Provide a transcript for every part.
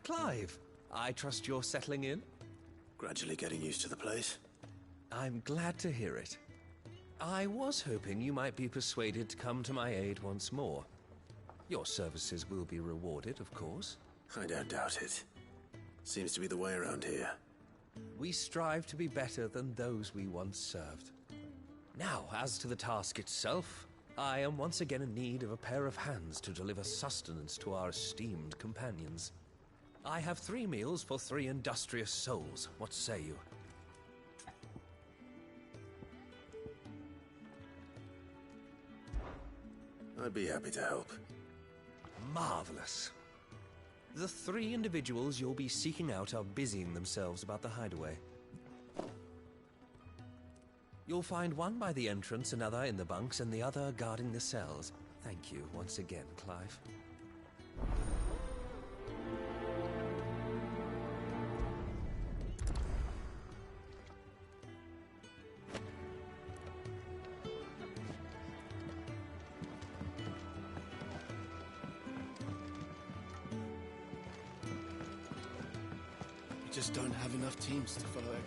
Clive, I trust you're settling in? Gradually getting used to the place. I'm glad to hear it. I was hoping you might be persuaded to come to my aid once more. Your services will be rewarded, of course. I don't doubt it. Seems to be the way around here. We strive to be better than those we once served. Now, as to the task itself, I am once again in need of a pair of hands to deliver sustenance to our esteemed companions. I have 3 meals for 3 industrious souls. What say you? I'd be happy to help. Marvelous. The 3 individuals you'll be seeking out are busying themselves about the hideaway. You'll find one by the entrance, another in the bunks, and the other guarding the cells. Thank you once again, Clive. We just don't have enough teams to follow every lead.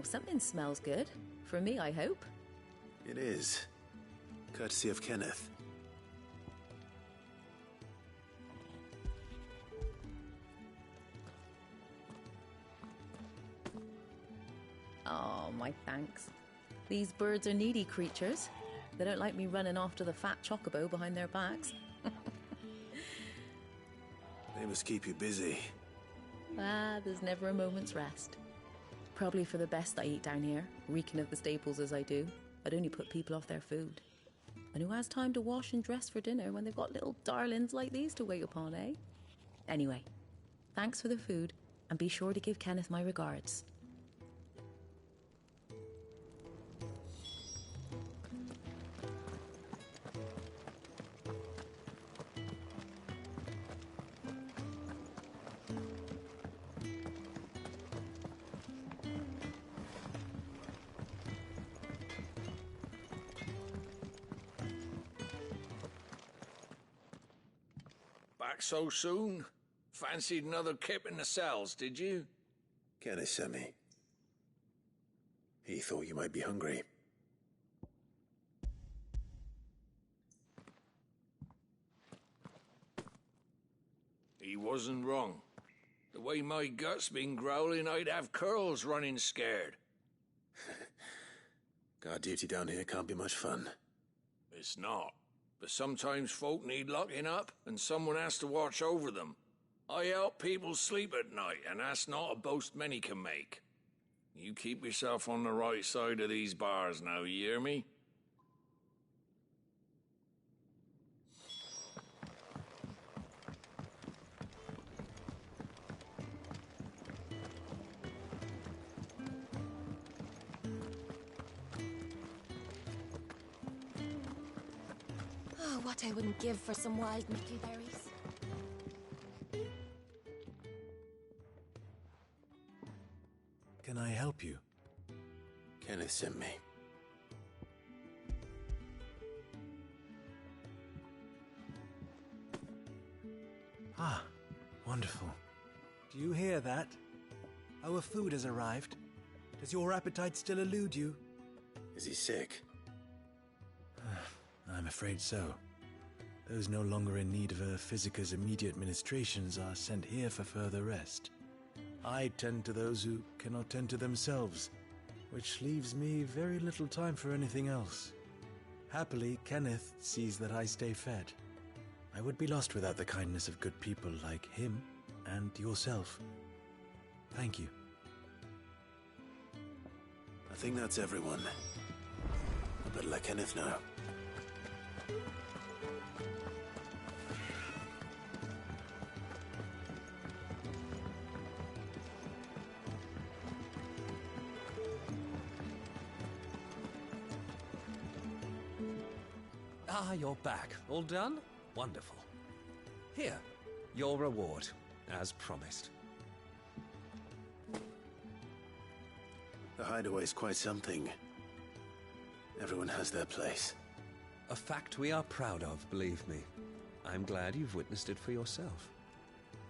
Something smells good. For me, I hope. It is. Courtesy of Kenneth. Oh, my thanks. These birds are needy creatures. They don't like me running after the fat chocobo behind their backs. They must keep you busy. There's never a moment's rest. Probably for the best I eat down here, reeking of the staples as I do. I'd only put people off their food. And who has time to wash and dress for dinner when they've got little darlings like these to wait upon, eh? Anyway, thanks for the food, and be sure to give Kenneth my regards. Back so soon? Fancied another kip in the cells, did you? Kenneth sent me. He thought you might be hungry. He wasn't wrong. The way my gut's been growling, I'd have curls running scared. Guard duty down here can't be much fun. It's not. But sometimes folk need locking up, and someone has to watch over them. I help people sleep at night, and that's not a boast many can make. You keep yourself on the right side of these bars now, you hear me? Oh, what I wouldn't give for some wild Mickey berries. Can I help you? Kenneth sent me. Ah, wonderful. Do you hear that? Our food has arrived. Does your appetite still elude you? Is he sick? I'm afraid so. Those no longer in need of a physicus immediate ministrations are sent here for further rest. I tend to those who cannot tend to themselves, which leaves me very little time for anything else. Happily, Kenneth sees that I stay fed. I would be lost without the kindness of good people like him and yourself. Thank you. I think that's everyone. I better let Kenneth know. Ah, you're back. All done? Wonderful. Here, your reward, as promised. The hideaway's quite something. Everyone has their place. A fact we are proud of, believe me. I'm glad you've witnessed it for yourself.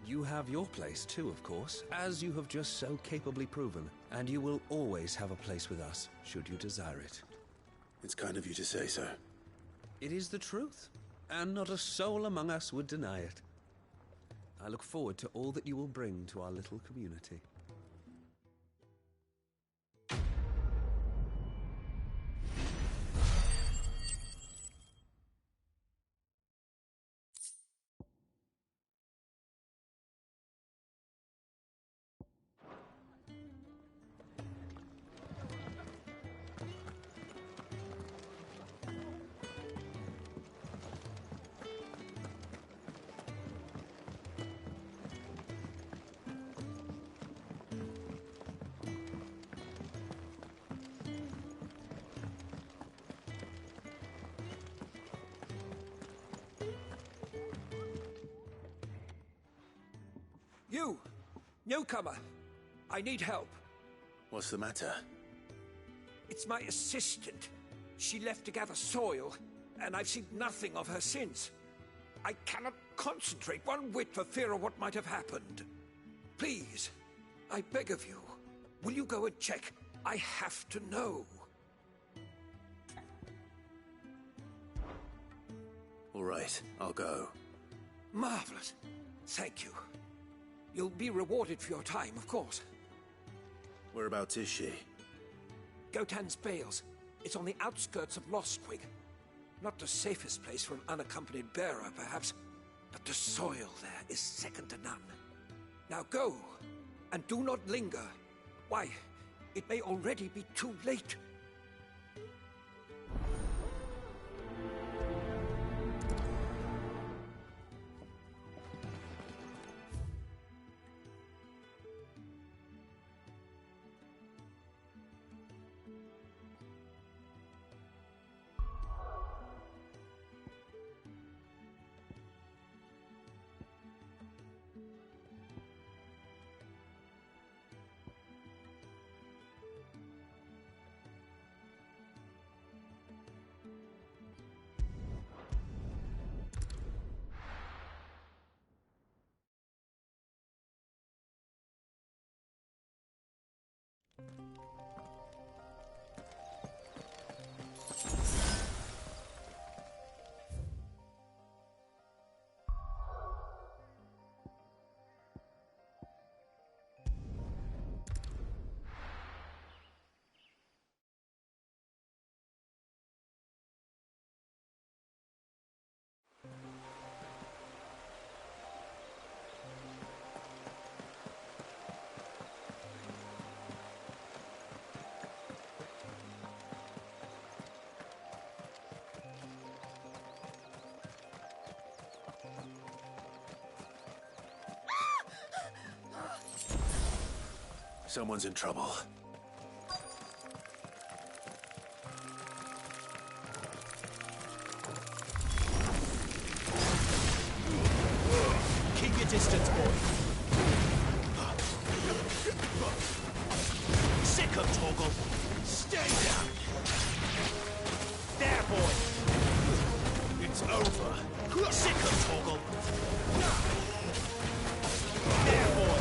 You have your place too, of course, as you have just so capably proven, and you will always have a place with us, should you desire it. It's kind of you to say so. It is the truth, and not a soul among us would deny it. I look forward to all that you will bring to our little community. You! Newcomer! I need help. What's the matter? It's my assistant. She left to gather soil, and I've seen nothing of her since. I cannot concentrate one whit for fear of what might have happened. Please, I beg of you, will you go and check? I have to know. All right, I'll go. Marvelous. Thank you. You'll be rewarded for your time, of course. Whereabouts is she? Gotan's Bales. It's on the outskirts of Lostwig. Not the safest place for an unaccompanied bearer, perhaps, but the soil there is second to none. Now go, and do not linger. Why, it may already be too late. Someone's in trouble. Keep your distance, boy. Sick of Torgal. Stay down. There, boy. It's over. Sick of Torgal. There, boy.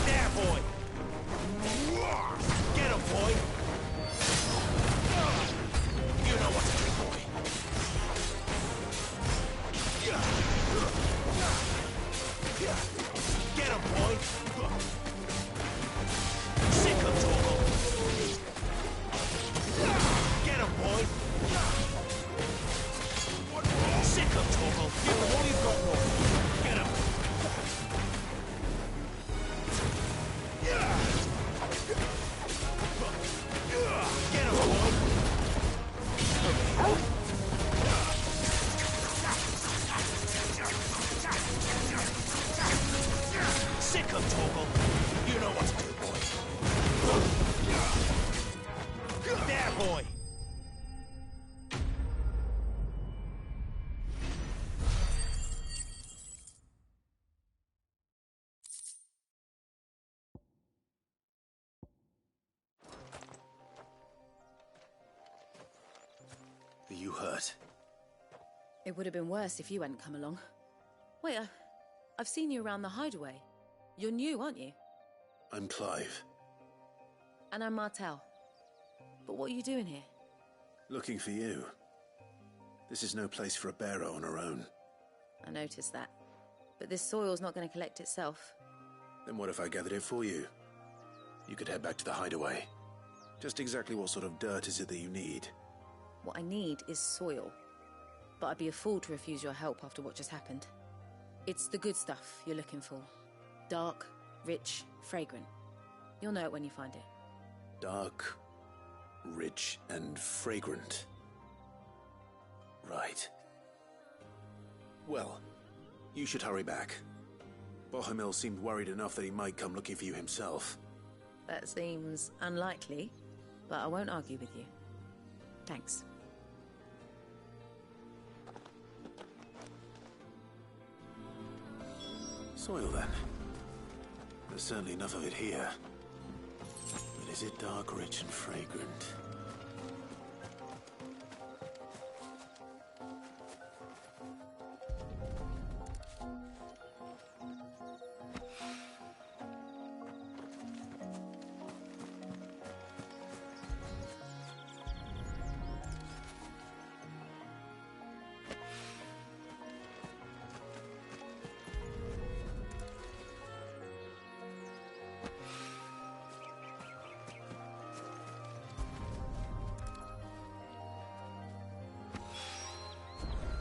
There, boy. Get him, boy. You know what to do, boy. Get him, boy. Sick of Torgal. Get him, boy. hurt? It would have been worse if you hadn't come along. Wait, I've seen you around the hideaway. You're new, aren't you? I'm Clive. And I'm Martel. But what are you doing here? Looking for you. This is no place for a bearer on her own. I noticed that. But this soil's not going to collect itself. Then what if I gathered it for you? You could head back to the hideaway. Just exactly what sort of dirt is it that you need? What I need is soil. But I'd be a fool to refuse your help after what just happened. It's the good stuff you're looking for. Dark, rich, fragrant. You'll know it when you find it. Dark, rich, and fragrant. Right. Well, you should hurry back. Bohemil seemed worried enough that he might come looking for you himself. That seems unlikely, but I won't argue with you. Thanks. Soil, then. There's certainly enough of it here. But is it dark, rich, and fragrant?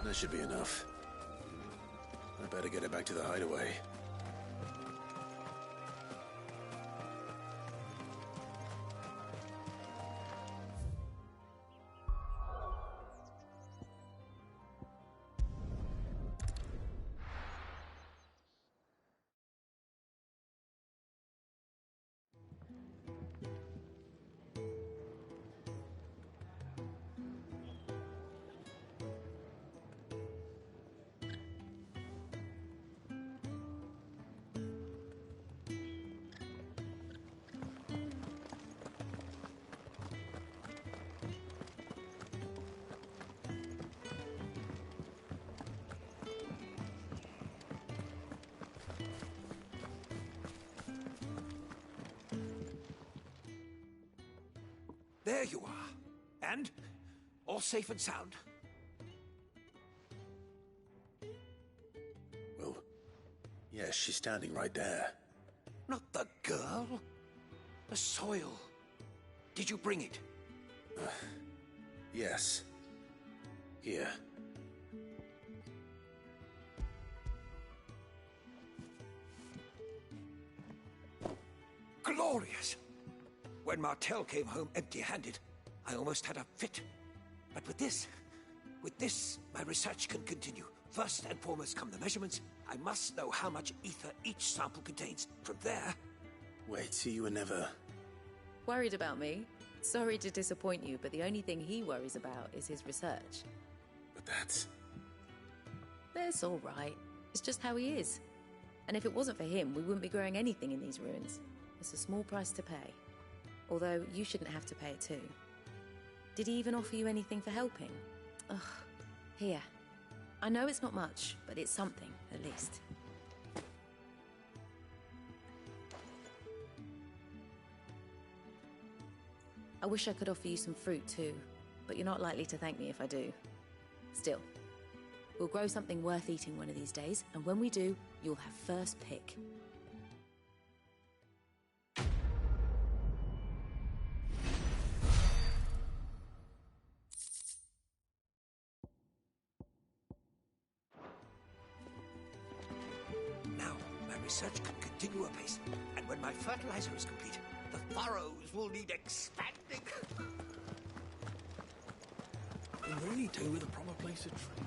That should be enough. I better get it back to the hideaway. There you are. And? All safe and sound? Well, yes, she's standing right there. Not the girl. The soil. Did you bring it? Yes. Here. Glorious! When Martel came home empty-handed, I almost had a fit. But with this, my research can continue. First and foremost come the measurements. I must know how much ether each sample contains. From there... Wait, so you were never... Worried about me? Sorry to disappoint you, but the only thing he worries about is his research. But that's... That's all right. It's just how he is. And if it wasn't for him, we wouldn't be growing anything in these ruins. It's a small price to pay. Although, you shouldn't have to pay it too. Did he even offer you anything for helping? Ugh. Here. I know it's not much, but it's something, at least. I wish I could offer you some fruit too, but you're not likely to thank me if I do. Still, we'll grow something worth eating one of these days, and when we do, you'll have first pick. Research can continue apace, and when my fertilizer is complete, the furrows will need expanding. We really do with a proper place to train.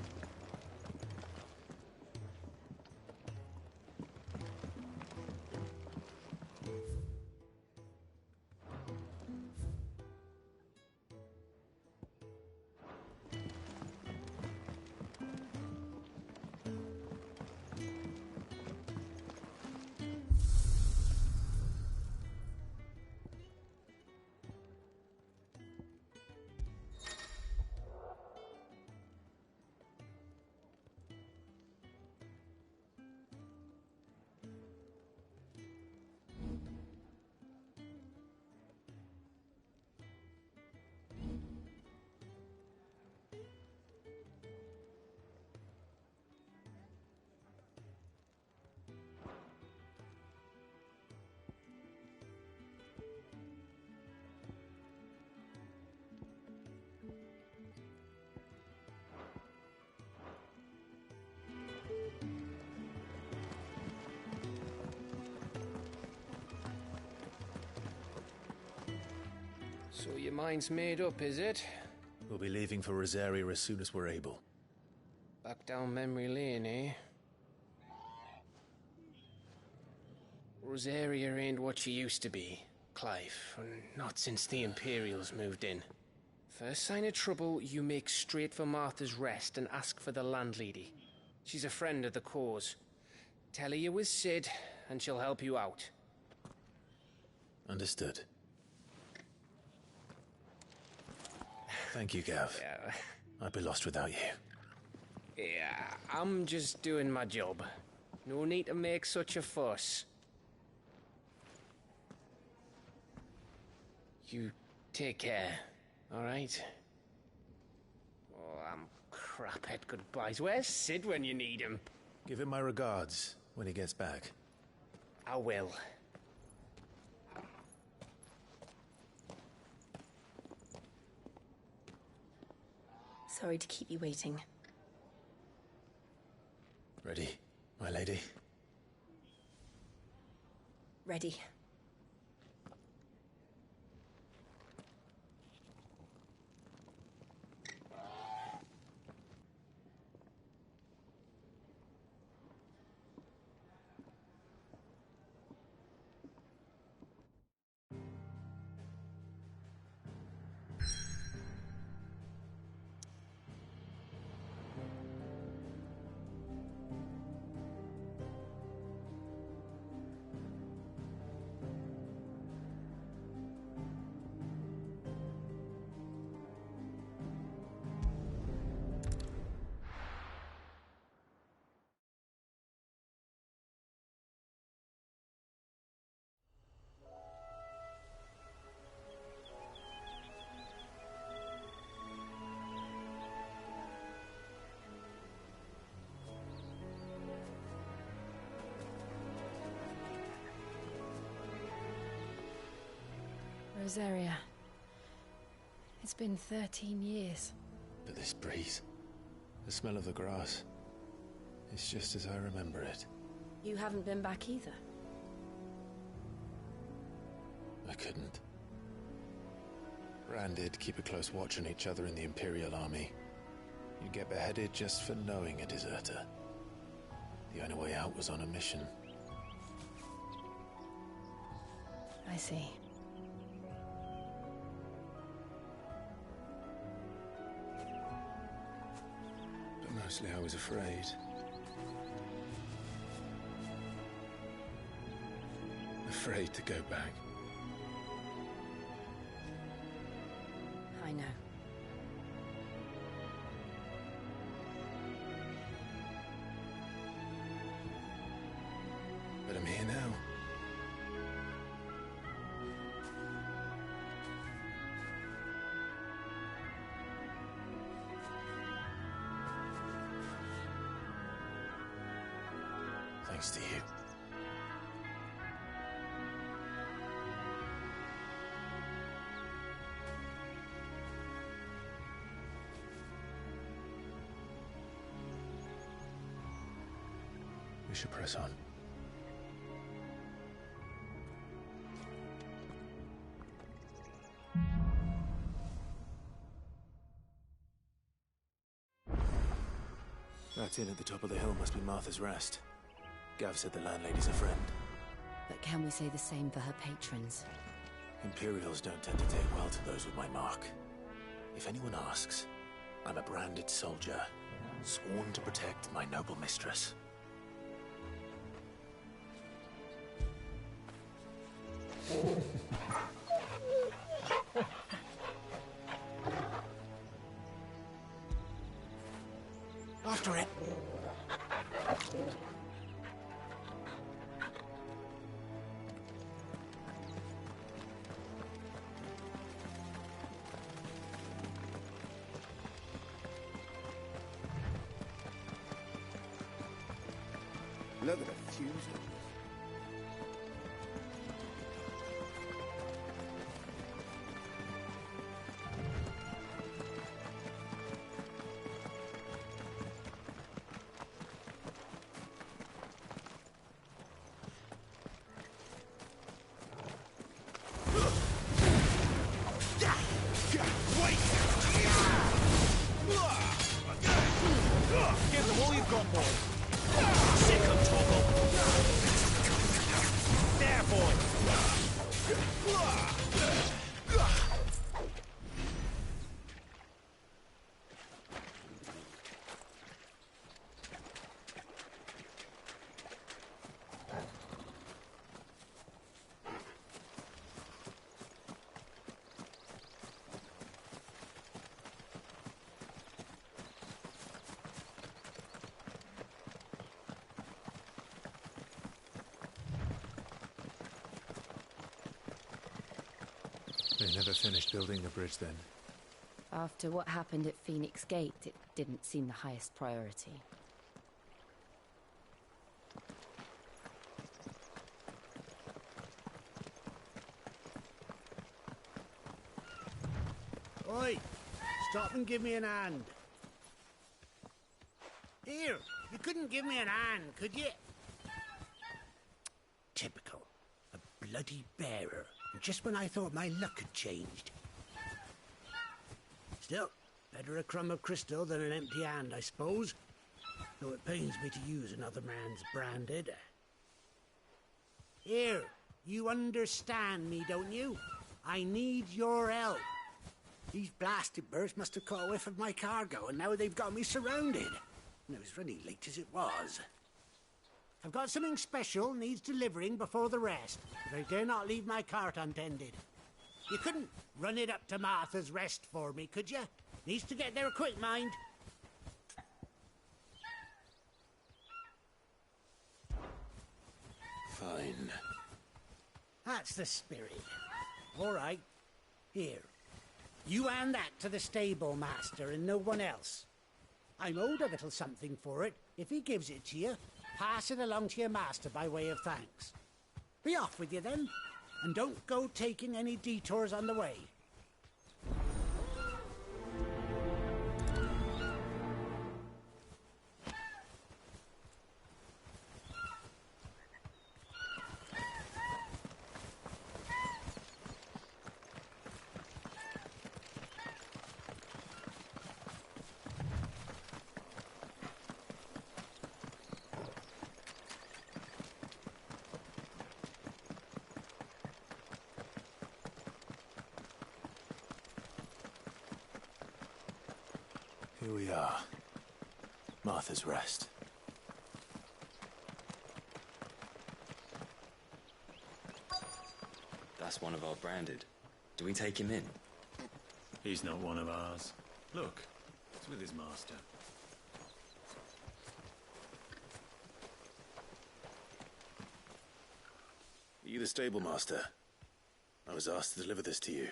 So your mind's made up, is it? We'll be leaving for Rosaria as soon as we're able. Back down memory lane, eh? Rosaria ain't what she used to be, Clive. Not since the Imperials moved in. First sign of trouble, you make straight for Martha's Rest and ask for the landlady. She's a friend of the cause. Tell her you was Sid, and she'll help you out. Understood. Thank you, Gav. Yeah. I'd be lost without you. Yeah, I'm just doing my job. No need to make such a fuss. You take care, all right? Oh, I'm crap at goodbyes. Where's Sid when you need him? Give him my regards when he gets back. I will. Sorry to keep you waiting. Ready, my lady? Ready. Rosaria. It's been 13 years. But this breeze, the smell of the grass, it's just as I remember it. You haven't been back either. I couldn't. Rand did keep a close watch on each other in the Imperial Army. You get beheaded just for knowing a deserter. The only way out was on a mission. I see. But mostly I was afraid. Afraid to go back. I know. But I'm here now. Thanks to you. We should press on. That inn at the top of the hill must be Martha's Rest. Gav said the landlady's a friend. But can we say the same for her patrons? Imperials don't tend to take well to those with my mark. If anyone asks, I'm a branded soldier, sworn to protect my noble mistress. After it! Look at the fuse. They never finished building the bridge then. After what happened at Phoenix Gate, it didn't seem the highest priority. Oi! Stop and give me an hand. Here, you couldn't give me an hand, could you? Typical. A bloody bearer. Just when I thought my luck had changed. Still, better a crumb of crystal than an empty hand, I suppose. Though it pains me to use another man's branded. Here, you understand me, don't you? I need your help. These blasted birds must have caught a whiff of my cargo, and now they've got me surrounded. And it was running late as it was. I've got something special needs delivering before the rest, but I dare not leave my cart untended. You couldn't run it up to Martha's Rest for me, could you? Needs to get there quick, mind. Fine. That's the spirit. All right. Here. You hand that to the stable master and no one else. I'm owed a little something for it. If he gives it to you, pass it along to your master by way of thanks. Be off with you then, and don't go taking any detours on the way. Here we are. Martha's Rest. That's one of our branded. Do we take him in? He's not one of ours. Look, it's with his master. Are you the stable master? I was asked to deliver this to you.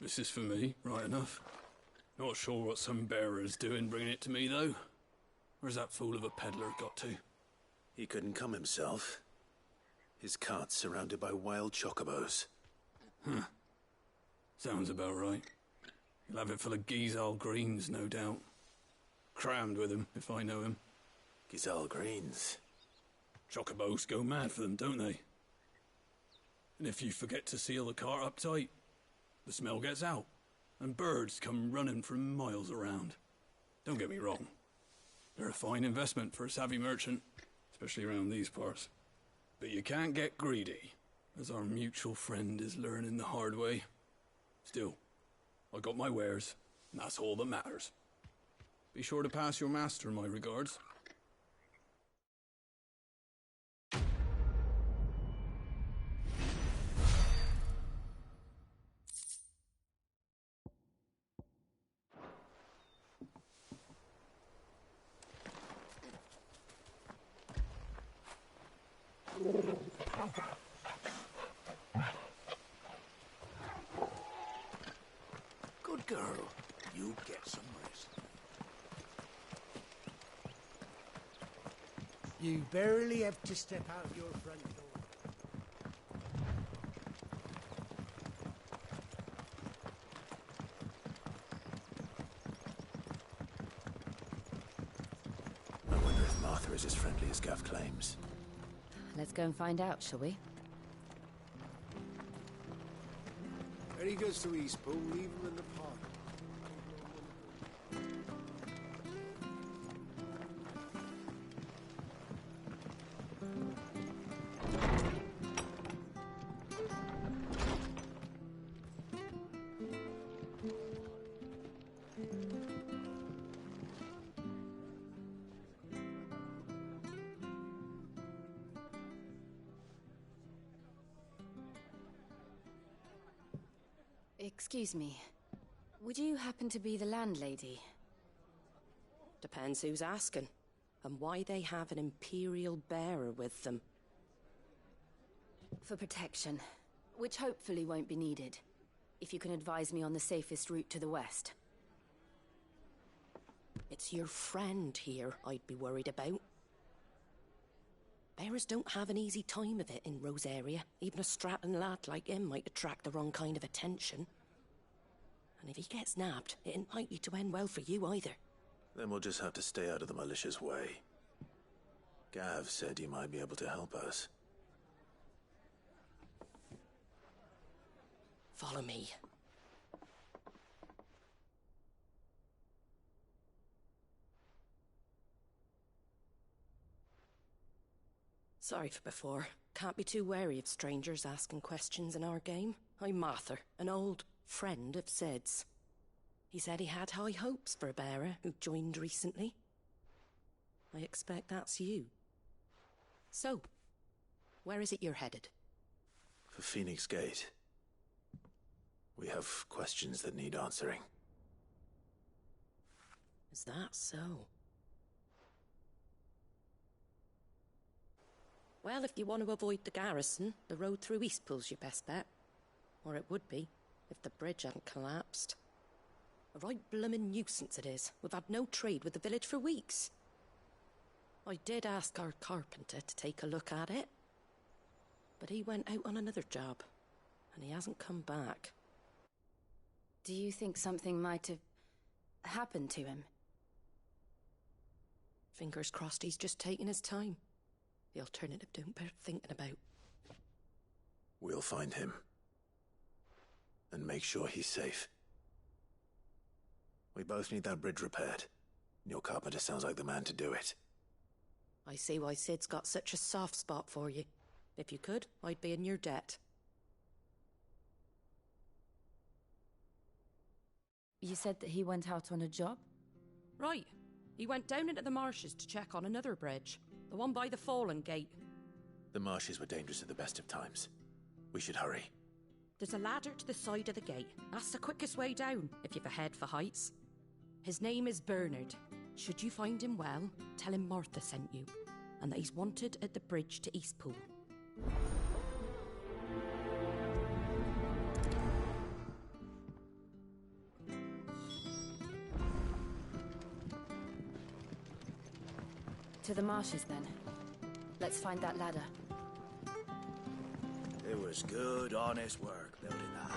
This is for me, right enough. Not sure what some bearer's doing bringing it to me, though. Where's that fool of a peddler got to? He couldn't come himself. His cart's surrounded by wild chocobos. Huh. Sounds about right. He'll have it full of Gizal greens, no doubt. Crammed with him, if I know him. Gizal greens? Chocobos go mad for them, don't they? And if you forget to seal the cart up tight, the smell gets out, and birds come running from miles around. Don't get me wrong. They're a fine investment for a savvy merchant, especially around these parts. But you can't get greedy, as our mutual friend is learning the hard way. Still, I got my wares, and that's all that matters. Be sure to pass your master my regards. Good girl. You get some rest. You barely have to step out your front door. I wonder if Martha is as friendly as Gav claims. Let's go and find out, shall we? When he goes to Eastpool, leave him in the park. Excuse me. Would you happen to be the landlady? Depends who's asking. and why they have an Imperial bearer with them. For protection, which hopefully won't be needed. If you can advise me on the safest route to the west. It's your friend here I'd be worried about. Bearers don't have an easy time of it in Rosaria. Even a Stratton lad like him might attract the wrong kind of attention. And if he gets nabbed, it ain't likely to end well for you either. Then we'll just have to stay out of the malicious way. Gav said he might be able to help us. Follow me. Sorry for before. Can't be too wary of strangers asking questions in our game. I'm Martha, an old friend of Sid's. He said he had high hopes for a bearer who joined recently. I expect that's you. So, where is it you're headed? For Phoenix Gate. We have questions that need answering. Is that so? Well, if you want to avoid the garrison, the road through Eastpool's your best bet. Or it would be, if the bridge hadn't collapsed. A right bloomin' nuisance it is. We've had no trade with the village for weeks. I did ask our carpenter to take a look at it. But he went out on another job, and he hasn't come back. Do you think something might have happened to him? Fingers crossed he's just taking his time. The alternative don't bear thinking about. We'll find him. And make sure he's safe. We both need that bridge repaired. Your carpenter sounds like the man to do it. I see why Sid's got such a soft spot for you. If you could, I'd be in your debt. You said that he went out on a job? Right. He went down into the marshes to check on another bridge. The one by the Fallen Gate. The marshes were dangerous at the best of times. We should hurry. There's a ladder to the side of the gate. That's the quickest way down, if you've a head for heights. His name is Bernard. Should you find him well, tell him Martha sent you, and that he's wanted at the bridge to Eastpool. To the marshes, then. Let's find that ladder. It was good, honest work building that.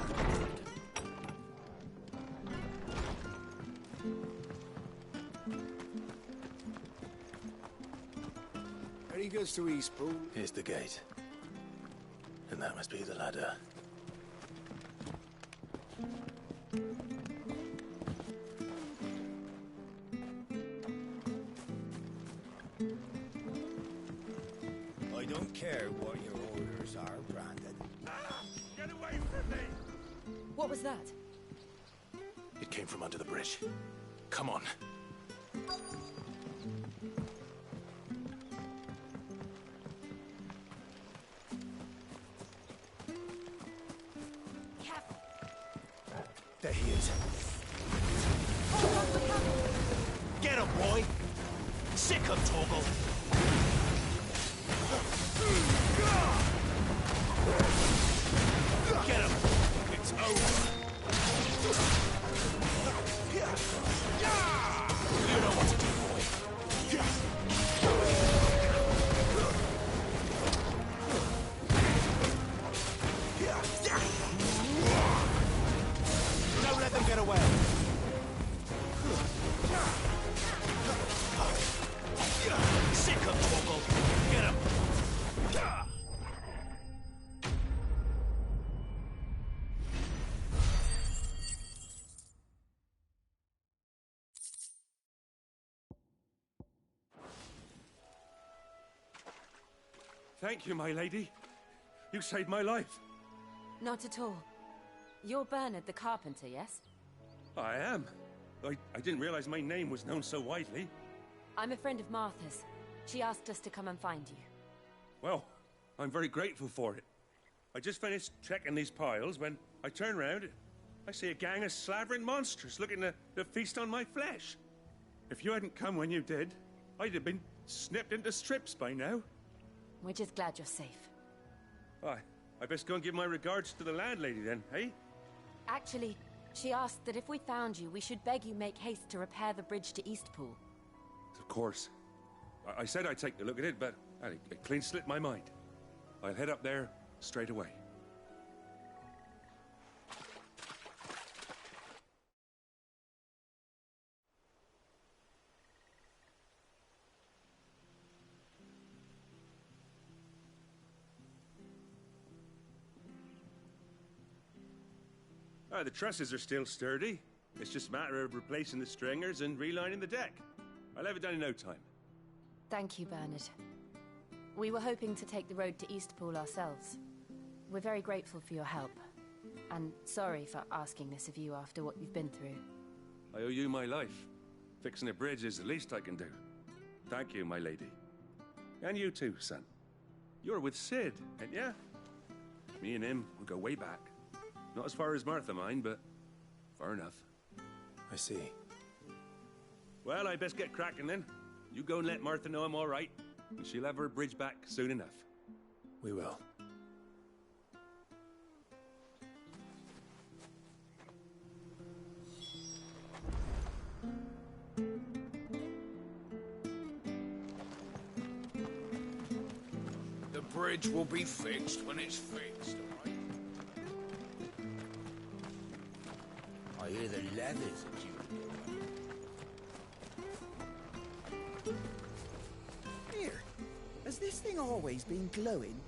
There he goes to Eastpool. Here's the gate. And that must be the ladder. I don't care what your orders are, Brandon. Get away from me! What was that? It came from under the bridge. Come on. There he is. Get him, boy! Sick him, Torgal! Get him! It's over! You know what to do, boy! Don't let them get away! Sick him, Torgal! Get him! Thank you, my lady. You saved my life. Not at all. You're Bernard the carpenter, yes? I am. I didn't realize my name was known so widely. I'm a friend of Martha's. She asked us to come and find you. Well, I'm very grateful for it. I just finished checking these piles when I turn round. I see a gang of slavering monsters looking to feast on my flesh. If you hadn't come when you did, I'd have been snipped into strips by now. We're just glad you're safe. I best go and give my regards to the landlady then, eh? Actually, she asked that if we found you, we should beg you make haste to repair the bridge to Eastpool. Of course. I said I'd take a look at it, but it clean slipped my mind. I'll head up there straight away. The trusses are still sturdy. It's just a matter of replacing the stringers and relining the deck. I'll have it done in no time. Thank you, Bernard. We were hoping to take the road to Eastpool ourselves. We're very grateful for your help. And sorry for asking this of you after what you've been through. I owe you my life. Fixing a bridge is the least I can do. Thank you, my lady. And you too, son. You're with Sid, ain't ya? Me and him will go way back. Not as far as Martha, mind, but far enough. I see. Well, I best get cracking then. You go and let Martha know I'm all right, and she'll have her bridge back soon enough. We will. The bridge will be fixed when it's fixed, all right? I hear the leathers at you. Here, has this thing always been glowing?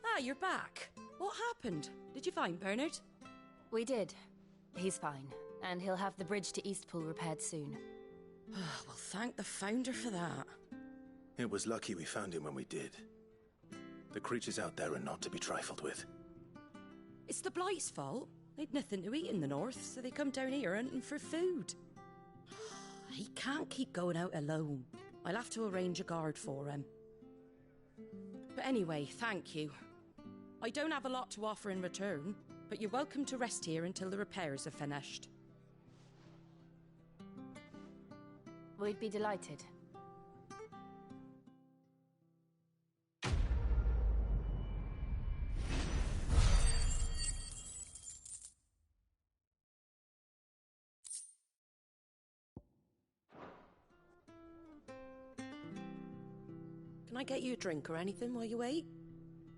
Ah, you're back. What happened? Did you find Bernard? We did. He's fine, and he'll have the bridge to Eastpool repaired soon. Well, thank the Founder for that. It was lucky we found him when we did. The creatures out there are not to be trifled with. It's the Blight's fault. They'd nothing to eat in the north, so they come down here hunting for food. He can't keep going out alone. I'll have to arrange a guard for him. But anyway, thank you. I don't have a lot to offer in return, but you're welcome to rest here until the repairs are finished. We'd be delighted. Can I get you a drink or anything while you wait?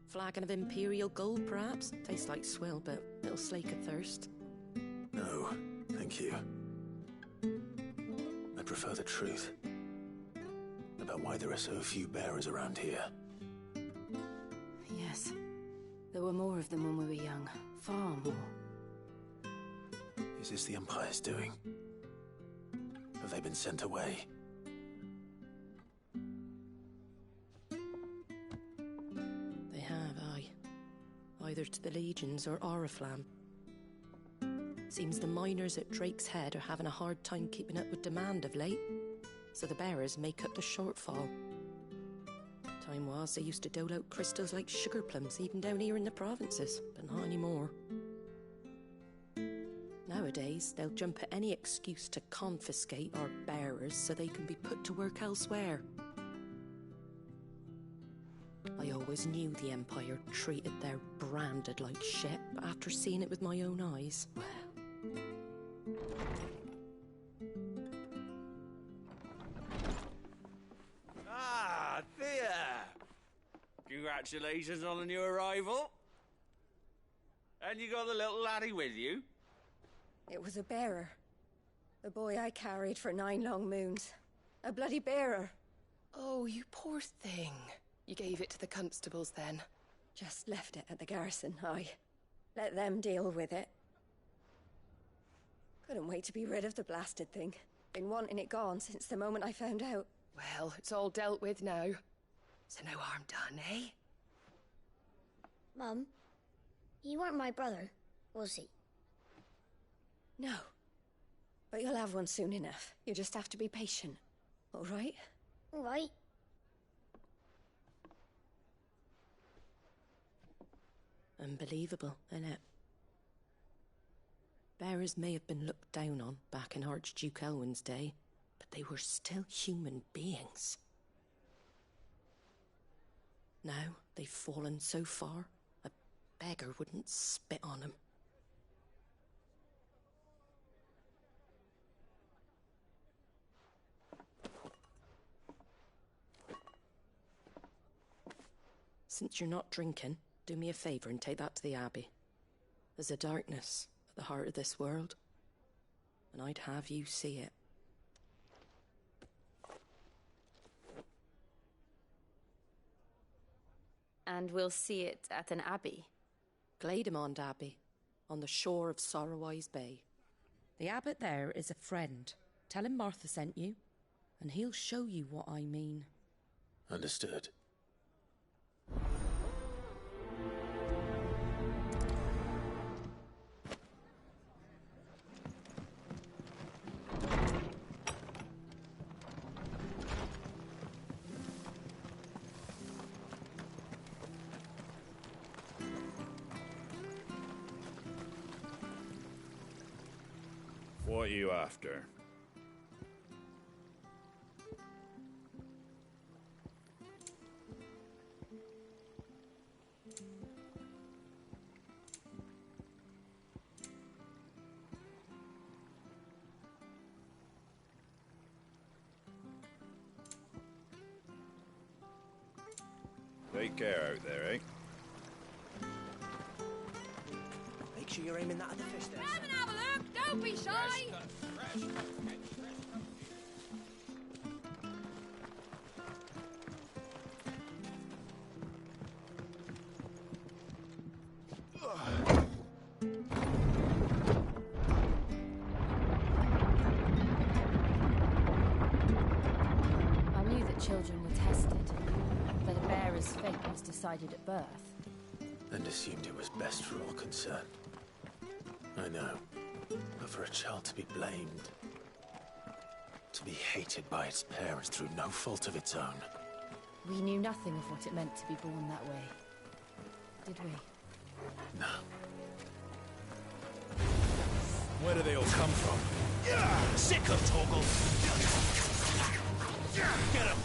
Flagon of Imperial Gold, perhaps? Tastes like swill, but it'll slake a thirst. No, thank you. I prefer the truth about why there are so few bearers around here. Yes. There were more of them when we were young. Far more. Is this the Empire's doing? Have they been sent away? They have, aye. Either to the Legions or Oriflamme. Seems the miners at Drake's Head are having a hard time keeping up with demand of late, so the bearers make up the shortfall. Time was they used to dole out crystals like sugar plums even down here in the provinces, but not anymore. Nowadays, they'll jump at any excuse to confiscate our bearers so they can be put to work elsewhere. I always knew the Empire treated their branded like shit, but after seeing it with my own eyes, well... Ah, Thea! Congratulations on the new arrival. And you got the little laddie with you? It was a bearer. The boy I carried for 9 long moons. A bloody bearer. Oh, you poor thing. You gave it to the constables then? Just left it at the garrison, aye. Let them deal with it. Couldn't wait to be rid of the blasted thing. Been wanting it gone since the moment I found out. Well, it's all dealt with now. So no harm done, eh? Mum, you weren't my brother, was he? No. But you'll have one soon enough. You just have to be patient. All right? All right. Unbelievable, innit? Bearers may have been looked down on back in Archduke Elwin's day, but they were still human beings. Now they've fallen so far, a beggar wouldn't spit on them. Since you're not drinking, do me a favour and take that to the Abbey. There's a darkness at the heart of this world, and I'd have you see it. And we'll see it at an abbey? Glademond Abbey, on the shore of Sorrowwise Bay. The abbot there is a friend. Tell him Martha sent you, and he'll show you what I mean. Understood. What are you after? Take care out there, eh? Make sure you're aiming that at the fish there. Come and have a look! Don't be shy! I knew that children were tested, that a bearer's fate was decided at birth. And assumed it was best for all concerned. I know. But for a child to be blamed, to be hated by its parents through no fault of its own. We knew nothing of what it meant to be born that way, did we? No. Where do they all come from? Sick of Torgal! Get him!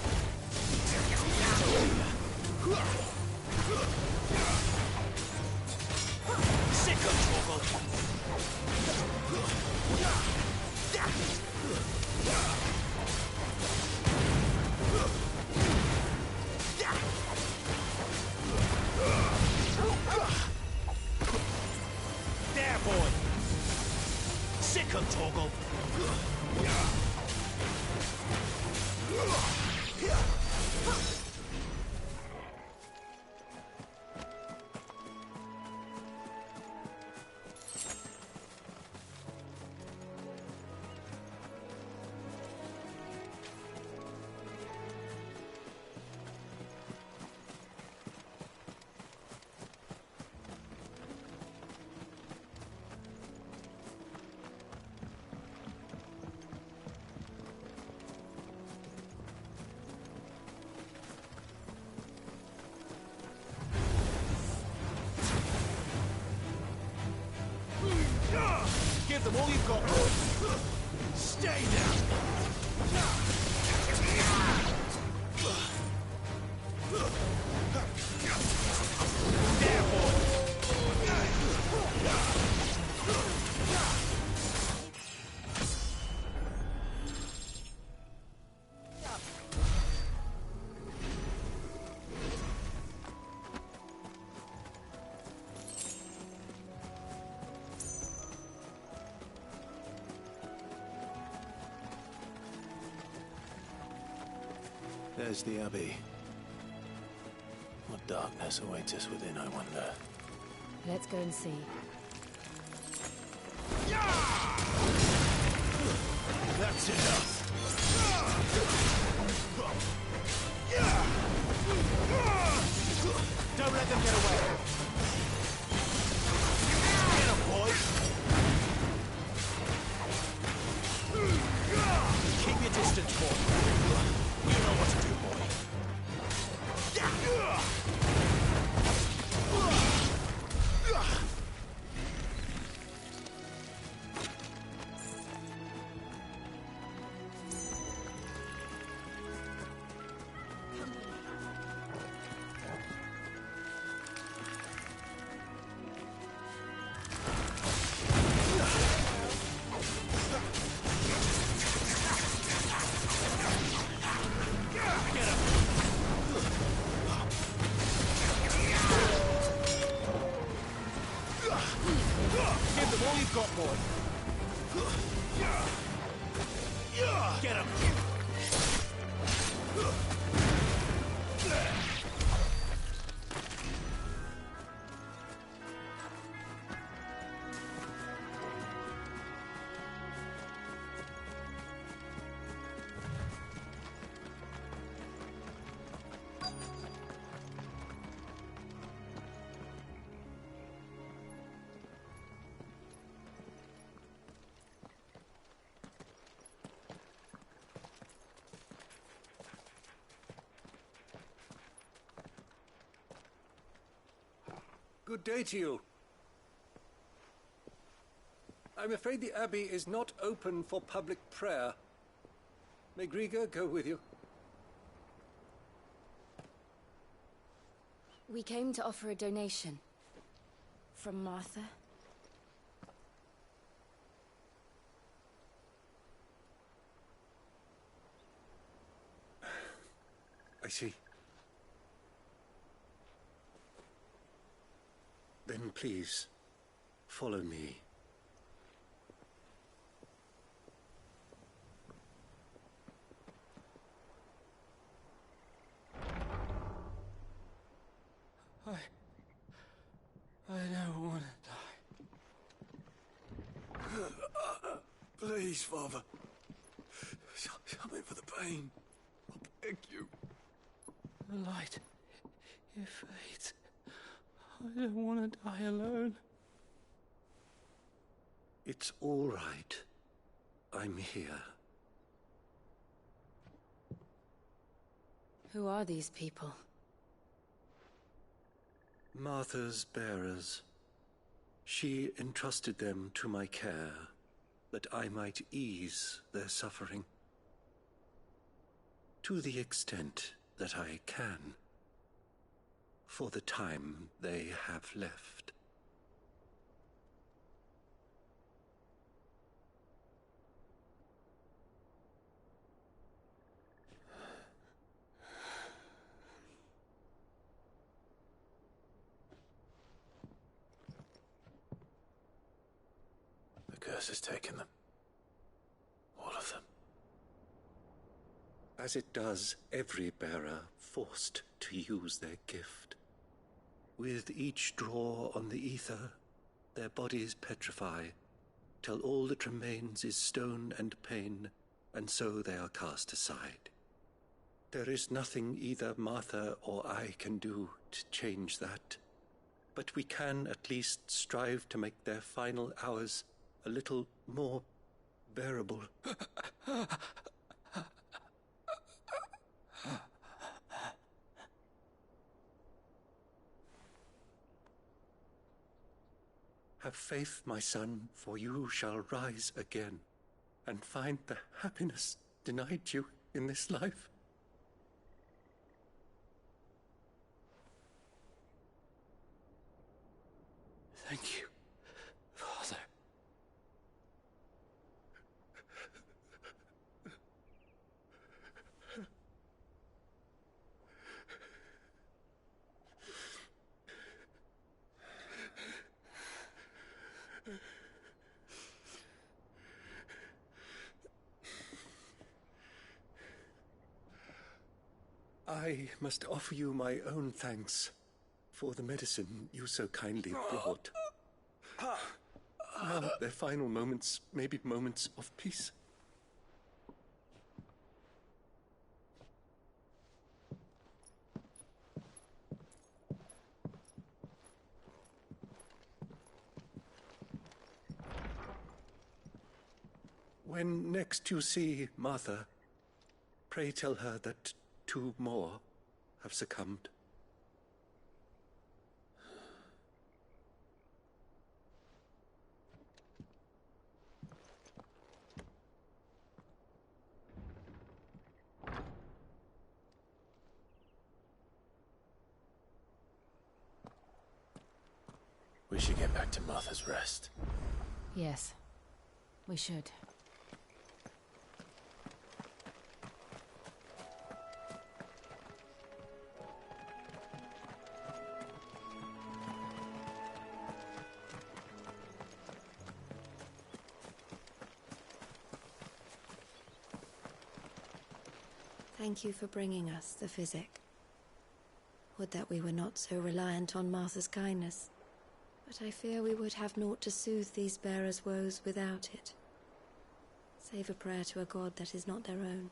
Sick of Torgal! There, boy! Sick of Torgal! Give them all you've got, boy. Stay down. There, boy. There's the Abbey. What darkness awaits us within, I wonder. Let's go and see. That's enough. Don't let them get away. Get him, boy. Keep your distance, boy. all you've got, boy. Get him. Good day to you. I'm afraid the Abbey is not open for public prayer. May Griga go with you? We came to offer a donation. From Martha. I see. Then please, follow me. I don't want to die. Please, Father. Something for the pain. I beg you. The light, it fades. I don't want to die alone. It's all right. I'm here. Who are these people? Martha's bearers. She entrusted them to my care, that I might ease their suffering. To the extent that I can. For the time they have left. The curse has taken them. All of them. As it does every bearer forced to use their gift. With each draw on the ether, their bodies petrify, till all that remains is stone and pain, and so they are cast aside. There is nothing either Martha or I can do to change that, but we can at least strive to make their final hours a little more bearable. Have faith, my son, for you shall rise again, and find the happiness denied you in this life. Thank you, Father. I must offer you my own thanks for the medicine you so kindly brought. Now their final moments may be moments of peace. When next you see Martha, pray tell her that 2 more have succumbed. We should get back to Martha's Rest. Yes, we should. Thank you for bringing us the physic. Would that we were not so reliant on Martha's kindness. But I fear we would have naught to soothe these bearers' woes without it. Save a prayer to a god that is not their own.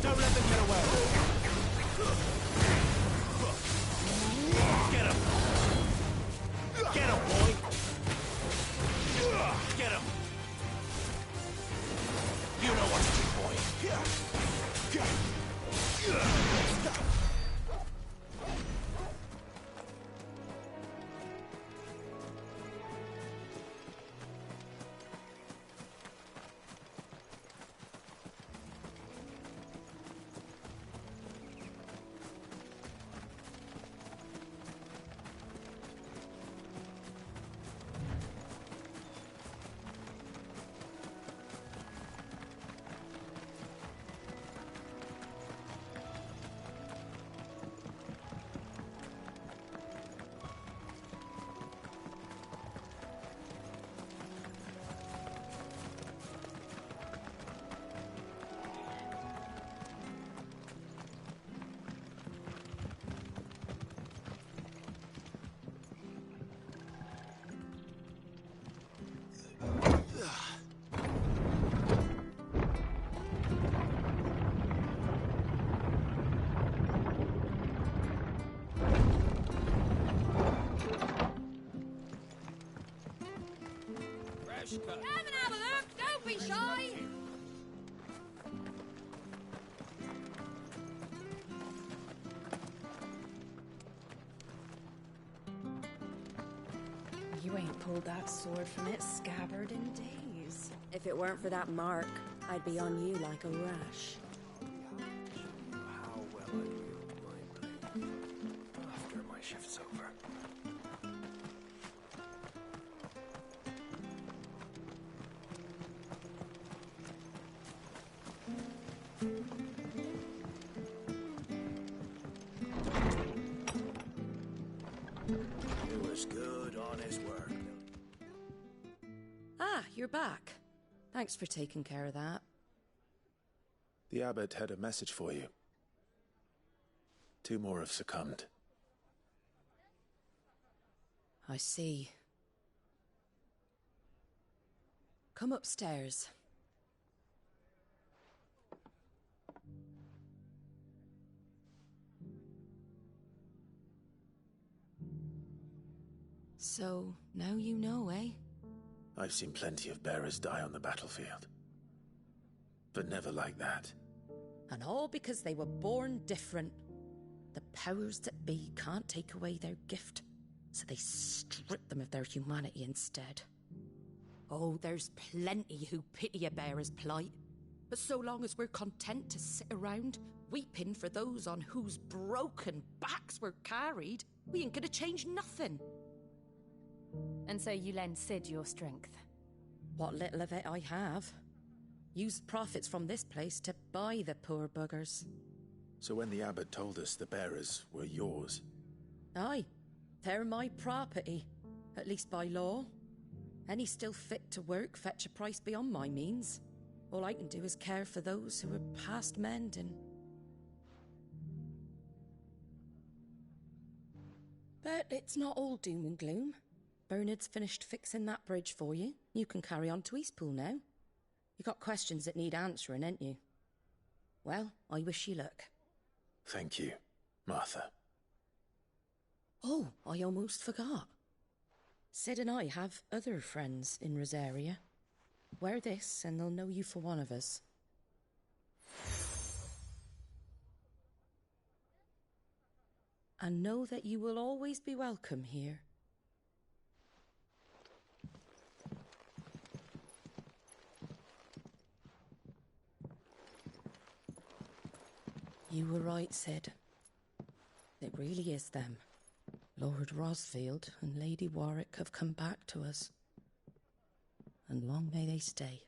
Don't let them get away. Get him. Get him, boy. Get him. You know what to do, boy. Come and have a look, don't be shy! You ain't pulled that sword from its scabbard in days. If it weren't for that mark, I'd be on you like a rash. How well I wield my blade after my shift's over. It was good, honest work. Ah, you're back. Thanks for taking care of that. The abbot had a message for you. 2 more have succumbed. I see. Come upstairs. So, now you know, eh? I've seen plenty of bearers die on the battlefield. But never like that. And all because they were born different. The powers that be can't take away their gift, so they strip them of their humanity instead. Oh, there's plenty who pity a bearer's plight. But so long as we're content to sit around, weeping for those on whose broken backs we're carried, we ain't gonna change nothing. And so you lend Sid your strength? What little of it I have. Used profits from this place to buy the poor buggers. So when the abbot told us the bearers were yours... Aye, they're my property, at least by law. Any still fit to work fetch a price beyond my means. All I can do is care for those who are past mending. But it's not all doom and gloom. Bernard's finished fixing that bridge for you. You can carry on to Eastpool now. You got questions that need answering, ain't you? Well, I wish you luck. Thank you, Martha. Oh, I almost forgot. Sid and I have other friends in Rosaria. Wear this, and they'll know you for one of us. And know that you will always be welcome here. You were right, Sid. It really is them. Lord Rosfield and Lady Warwick have come back to us. And long may they stay.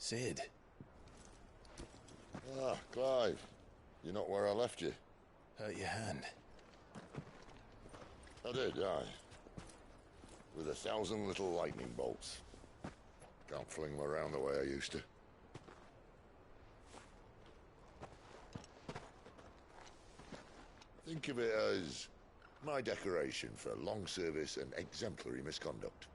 Sid. Ah, Clive. You're not where I left you. Hurt your hand. I did, aye. With 1,000 little lightning bolts. Can't fling them around the way I used to. Think of it as my decoration for long service and exemplary misconduct.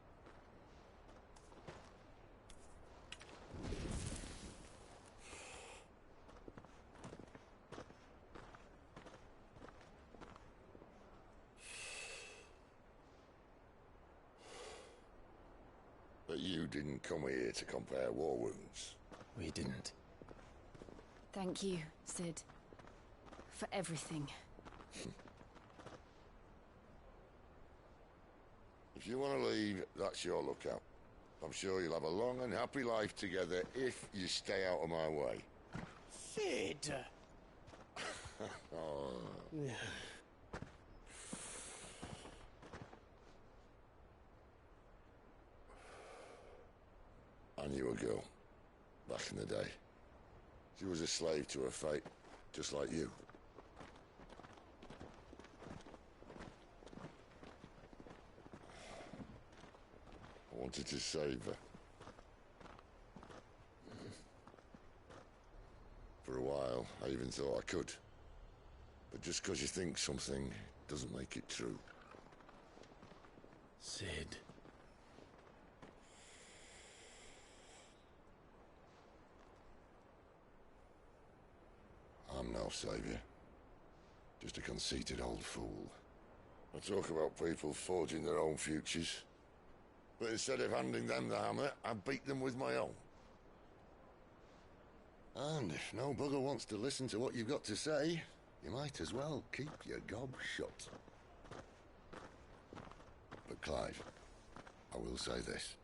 But you didn't come here to compare war wounds. We didn't. Thank you, Sid. For everything. If you want to leave, that's your lookout. I'm sure you'll have a long and happy life together if you stay out of my way. Sid! Oh. I knew a girl, back in the day. She was a slave to her fate, just like you. I wanted to save her. For a while, I even thought I could. But just because you think something doesn't make it true. Sid. I'm no savior. Just a conceited old fool. I talk about people forging their own futures. But instead of handing them the hammer, I beat them with my own. And if no bugger wants to listen to what you've got to say, you might as well keep your gob shut. But Clive, I will say this.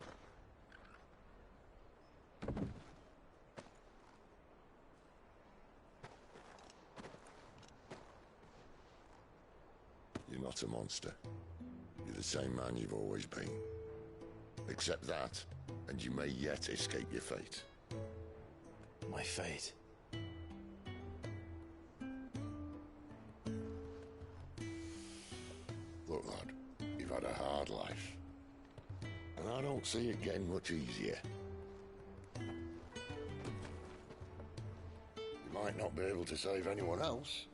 You're not a monster. You're the same man you've always been. Accept that, and you may yet escape your fate. My fate? Look, lad, you've had a hard life. And I don't see it getting much easier. You might not be able to save anyone else,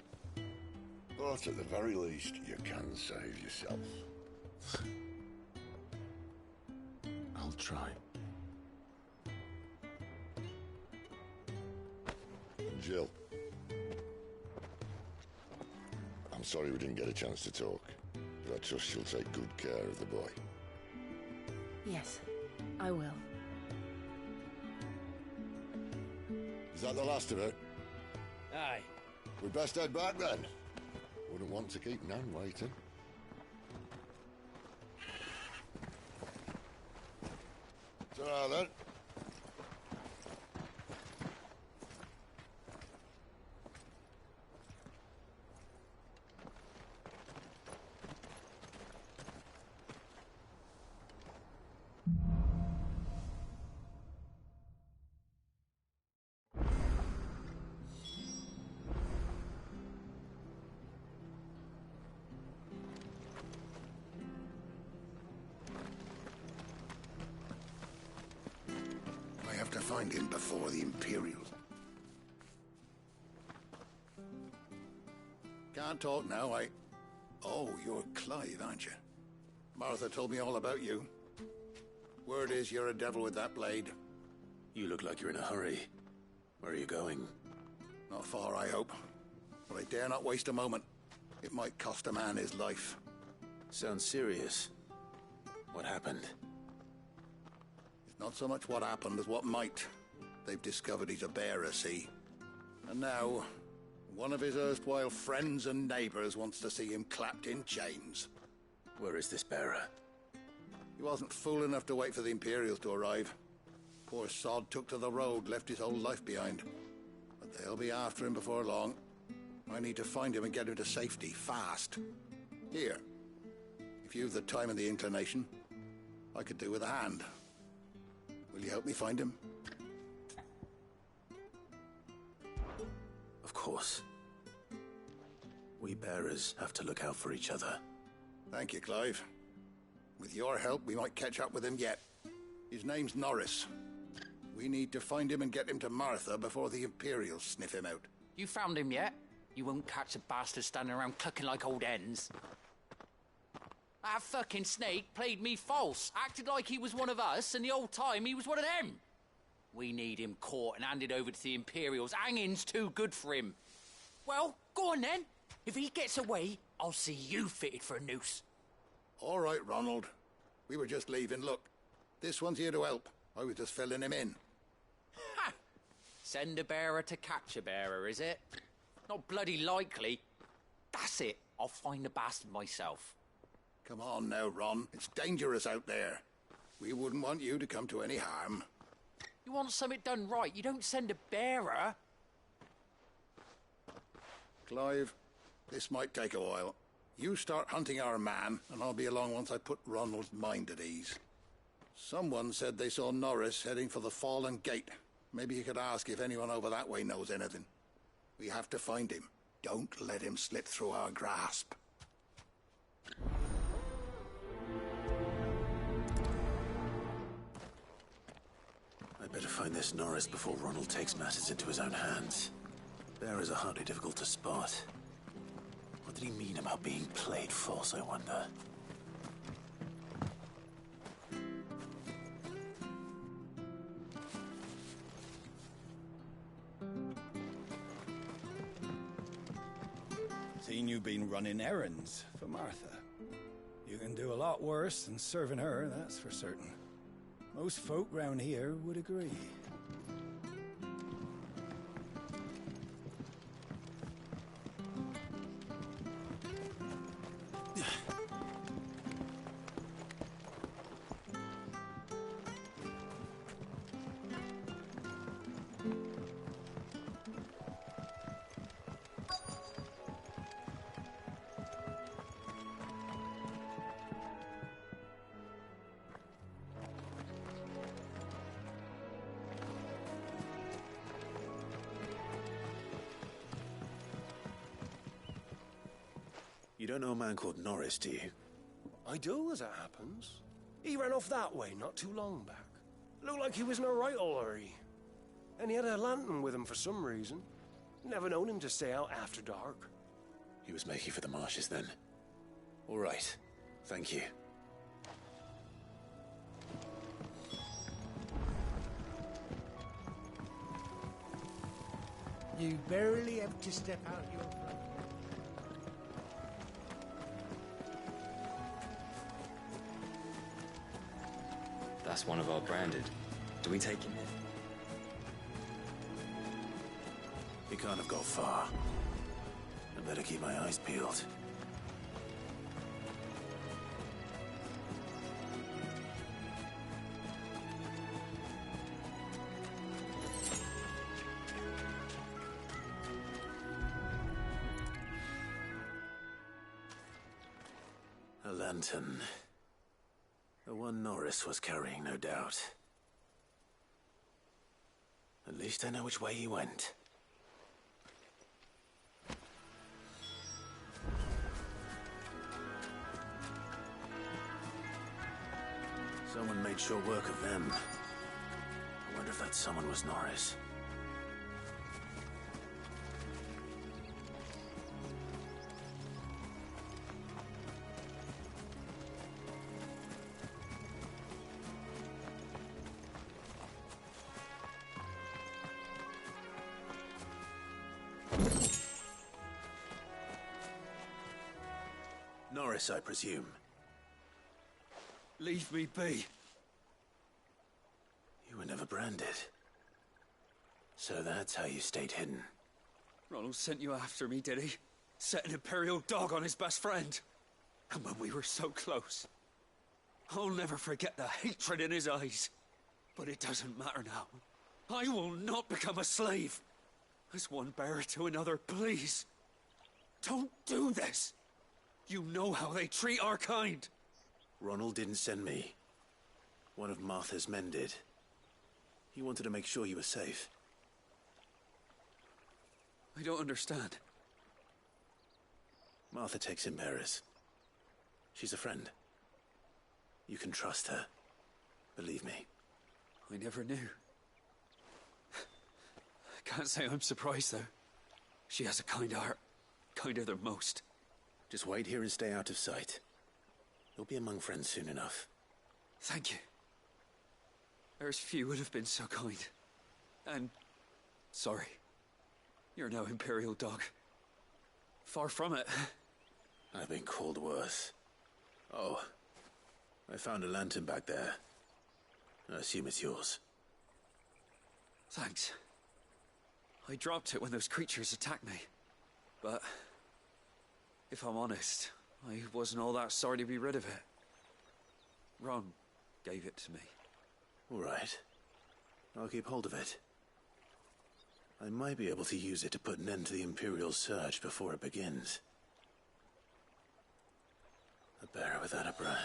but at the very least, you can save yourself. I'll try. Jill. I'm sorry we didn't get a chance to talk, but I trust you'll take good care of the boy. Yes, I will. Is that the last of it? Aye. We'd best head back then. Wouldn't want to keep Nan waiting. Ta-ra then. I have to find him before the Imperials. Can't talk now, Oh, you're Clive, aren't you? Martha told me all about you. Word is you're a devil with that blade. You look like you're in a hurry. Where are you going? Not far, I hope. But I dare not waste a moment. It might cost a man his life. Sounds serious. What happened? It's not so much what happened as what might. They've discovered he's a bearer, see? And now, one of his erstwhile friends and neighbors wants to see him clapped in chains. Where is this bearer? He wasn't fool enough to wait for the Imperials to arrive. Poor sod took to the road, left his whole life behind. But they'll be after him before long. I need to find him and get him to safety, fast. Here, if you've the time and the inclination, I could do with a hand. Will you help me find him? Of course. We bearers have to look out for each other. Thank you, Clive. With your help, we might catch up with him yet. His name's Norris. We need to find him and get him to Martha before the Imperials sniff him out. You found him yet? You won't catch a bastard standing around clucking like old hens. That fucking snake played me false, acted like he was one of us, and the whole time he was one of them. We need him caught and handed over to the Imperials. Hanging's too good for him. Well, go on then. If he gets away, I'll see you fitted for a noose. All right, Ronald. We were just leaving. Look, this one's here to help. I was just filling him in. Ha! Send a bearer to catch a bearer, is it? Not bloody likely. That's it. I'll find the bastard myself. Come on now, Ron. It's dangerous out there. We wouldn't want you to come to any harm. You want something done right, you don't send a bearer. Clive, this might take a while. You start hunting our man, and I'll be along once I put Ronald's mind at ease. Someone said they saw Norris heading for the Fallen Gate. Maybe you could ask if anyone over that way knows anything. We have to find him. Don't let him slip through our grasp. I'd better find this Norris before Ronald takes matters into his own hands. Bearers are hardly difficult to spot. What did he mean about being played false, I wonder? Seen you been running errands for Martha. You can do a lot worse than serving her, that's for certain. Most folk round here would agree. You don't know a man called Norris, do you? I do, as it happens. He ran off that way not too long back. Looked like he was in a right old hurry. And he had a lantern with him for some reason. Never known him to stay out after dark. He was making for the marshes then. All right. Thank you. You barely have to step out your front. That's one of our branded. Do we take him in? He can't have got far. I better keep my eyes peeled. A lantern. The one Norris was carrying, no doubt. At least I know which way he went. Someone made short work of them. I wonder if that someone was Norris. Norris, I presume. Leave me be. You were never branded. So that's how you stayed hidden. Ronald sent you after me, did he? Set an Imperial dog on his best friend. And when we were so close. I'll never forget the hatred in his eyes. But it doesn't matter now. I will not become a slave. As one bearer to another, please. Don't do this. You know how they treat our kind. Ronald didn't send me. One of Martha's men did. He wanted to make sure you were safe. I don't understand. Martha takes in bearers. She's a friend. You can trust her. Believe me. I never knew. I can't say I'm surprised, though. She has a kind heart. Kinder than most. Just wait here and stay out of sight. You'll be among friends soon enough. Thank you. There's few would have been so kind. And sorry. You're no Imperial dog. Far from it. I've been called worse. Oh, I found a lantern back there. I assume it's yours. Thanks. I dropped it when those creatures attacked me. But if I'm honest, I wasn't all that sorry to be rid of it. Ron gave it to me. All right. I'll keep hold of it. I might be able to use it to put an end to the Imperial surge before it begins. A bearer without a brand.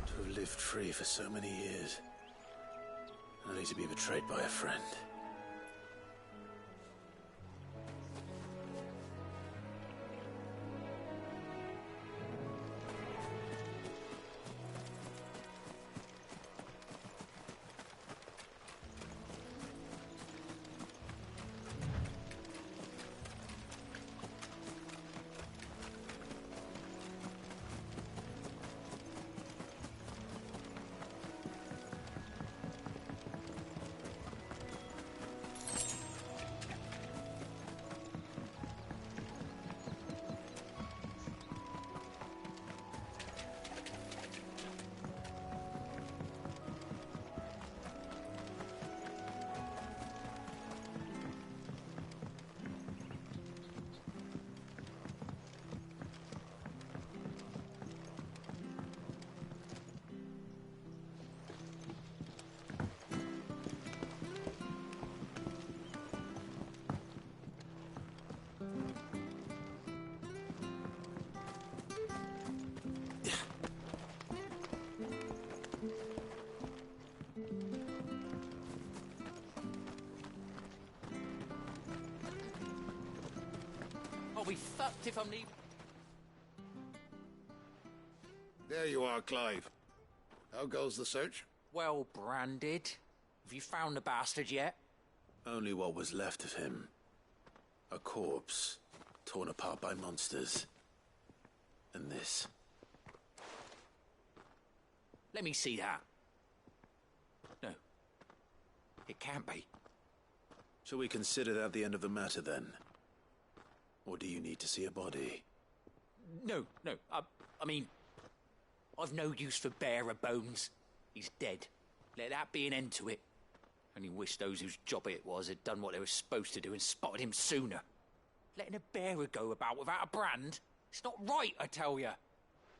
To have lived free for so many years. Only to be betrayed by a friend. I'll be fucked if I'm leaving. There you are, Clive. How goes the search? Well branded. Have you found the bastard yet? Only what was left of him. A corpse, torn apart by monsters. And this. Let me see that. No. It can't be. Shall we consider that the end of the matter, then? Or do you need to see a body? No. I mean, I've no use for bearer bones. He's dead. Let that be an end to it. Only wish those whose job it was had done what they were supposed to do and spotted him sooner. Letting a bearer go about without a brand? It's not right, I tell you.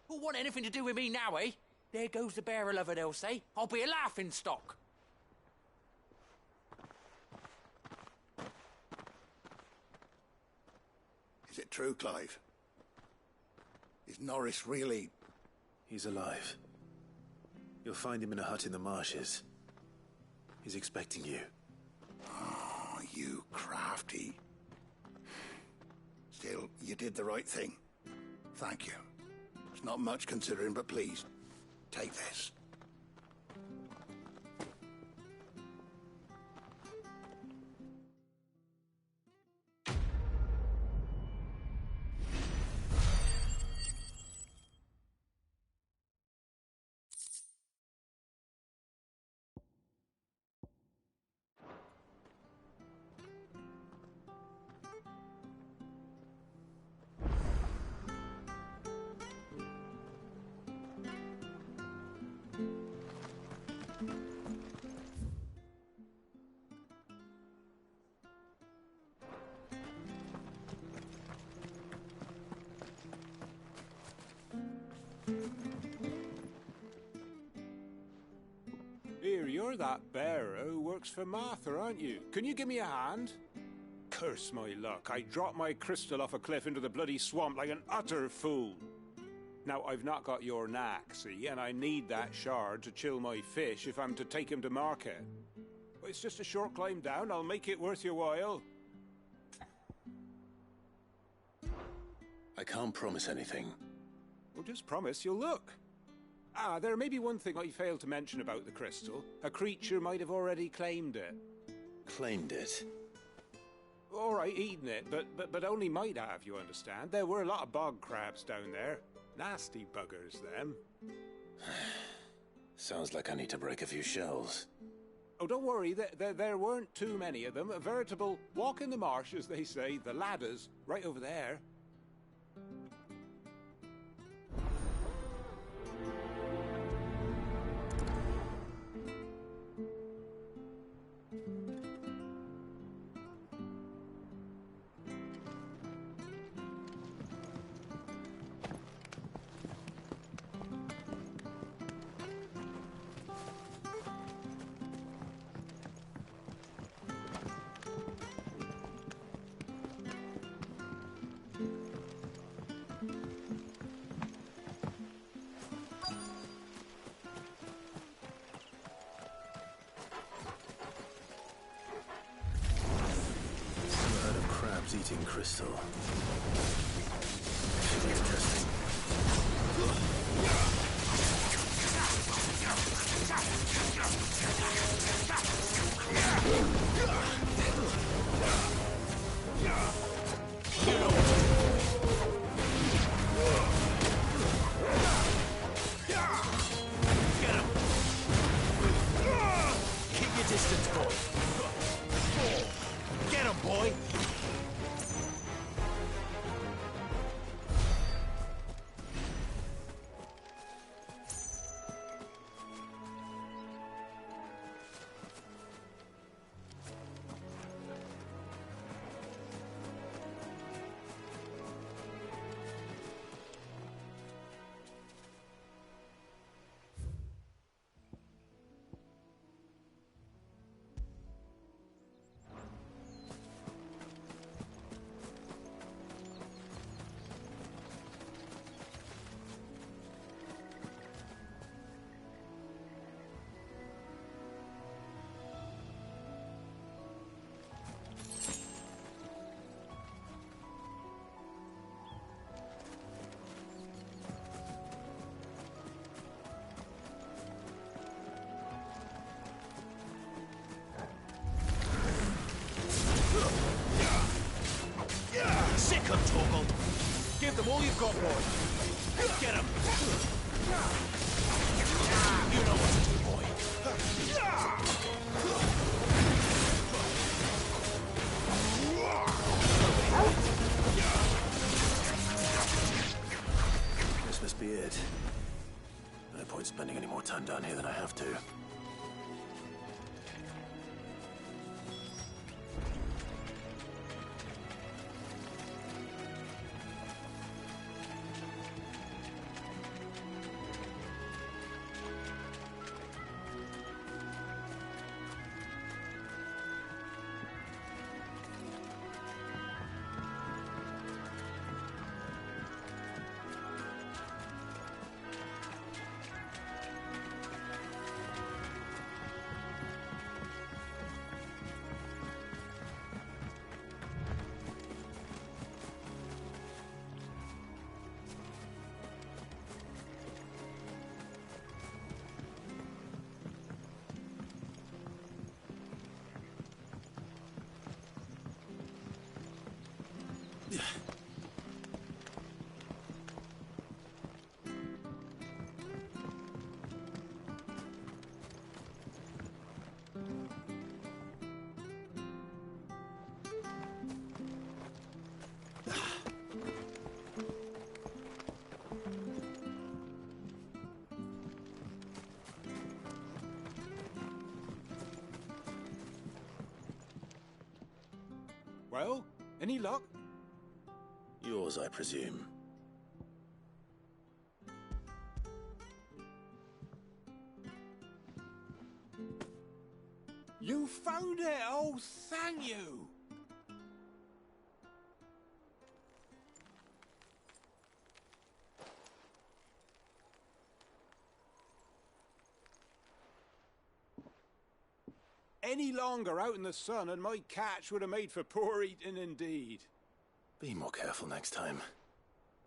Who'll want anything to do with me now, eh? There goes the bearer lover, they'll say. I'll be a laughing stock. Is it true, Clive? Is Norris really... He's alive. You'll find him in a hut in the marshes. He's expecting you. Oh, you crafty. Still, you did the right thing. Thank you. It's not much considering, but please, take this. Here, you're that bearer who works for Martha, aren't you? Can you give me a hand? Curse my luck, I dropped my crystal off a cliff into the bloody swamp like an utter fool. Now, I've not got your knack, see, and I need that shard to chill my fish if I'm to take him to market. But it's just a short climb down, I'll make it worth your while. I can't promise anything. Well, just promise you'll look. Ah, there may be one thing I failed to mention about the crystal. A creature might have already claimed it. Claimed it? All right, eaten it, but only might have, you understand. There were a lot of bog crabs down there. Nasty buggers, them. Sounds like I need to break a few shells. Oh, don't worry, there weren't too many of them. A veritable walk in the marsh, as they say, the ladders, right over there. Eating crystal. Should be interesting. Get him! Keep your distance, boy. Get him, boy! Sick 'em, Torgal! Give them all you've got, boy! Get 'em! You know what to do, boy! This must be it. No point spending any more time down here than I have to. Well, any luck? Yours, I presume. You found it! Oh, thank you! Any longer out in the sun and my catch would have made for poor eating indeed. Be more careful next time.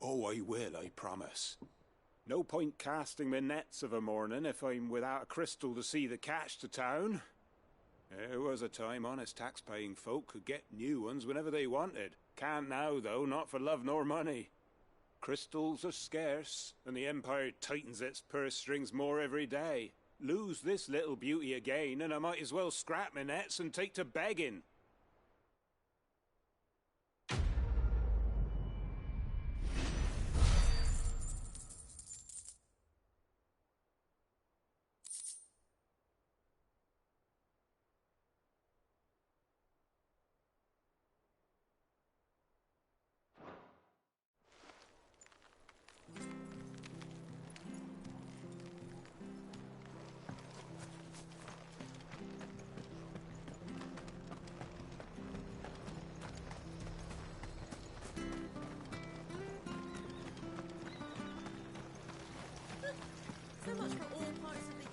Oh, I will, I promise. No point casting my nets of a morning if I'm without a crystal to see the catch to town. There was a time honest tax-paying folk could get new ones whenever they wanted. Can't now, though, not for love nor money. Crystals are scarce, and the Empire tightens its purse strings more every day. Lose this little beauty again, and I might as well scrap my nets and take to begging. So much for all parts of the...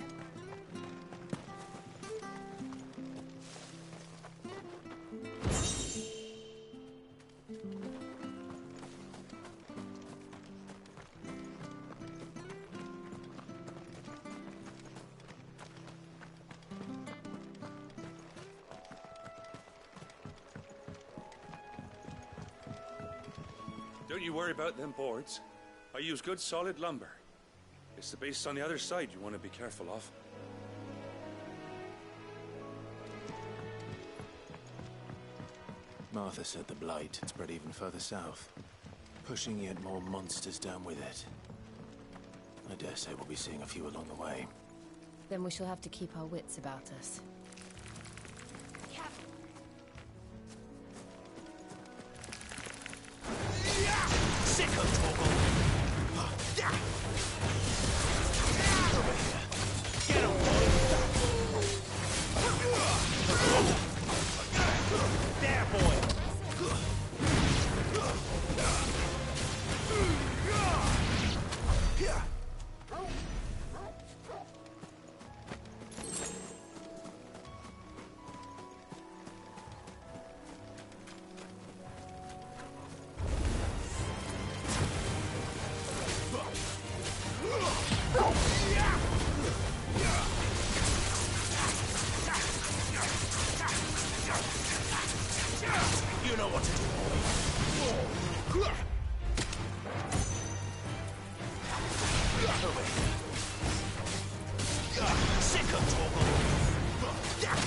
Don't you worry about them boards. I use good solid lumber. It's the base on the other side you want to be careful of. Martha said the blight had spread even further south, pushing yet more monsters down with it. I dare say we'll be seeing a few along the way. Then we shall have to keep our wits about us. Sicko Torgal! Over here. Get him, boy! There, boy! You know what to do, boy. Over here. Sicko Torgal!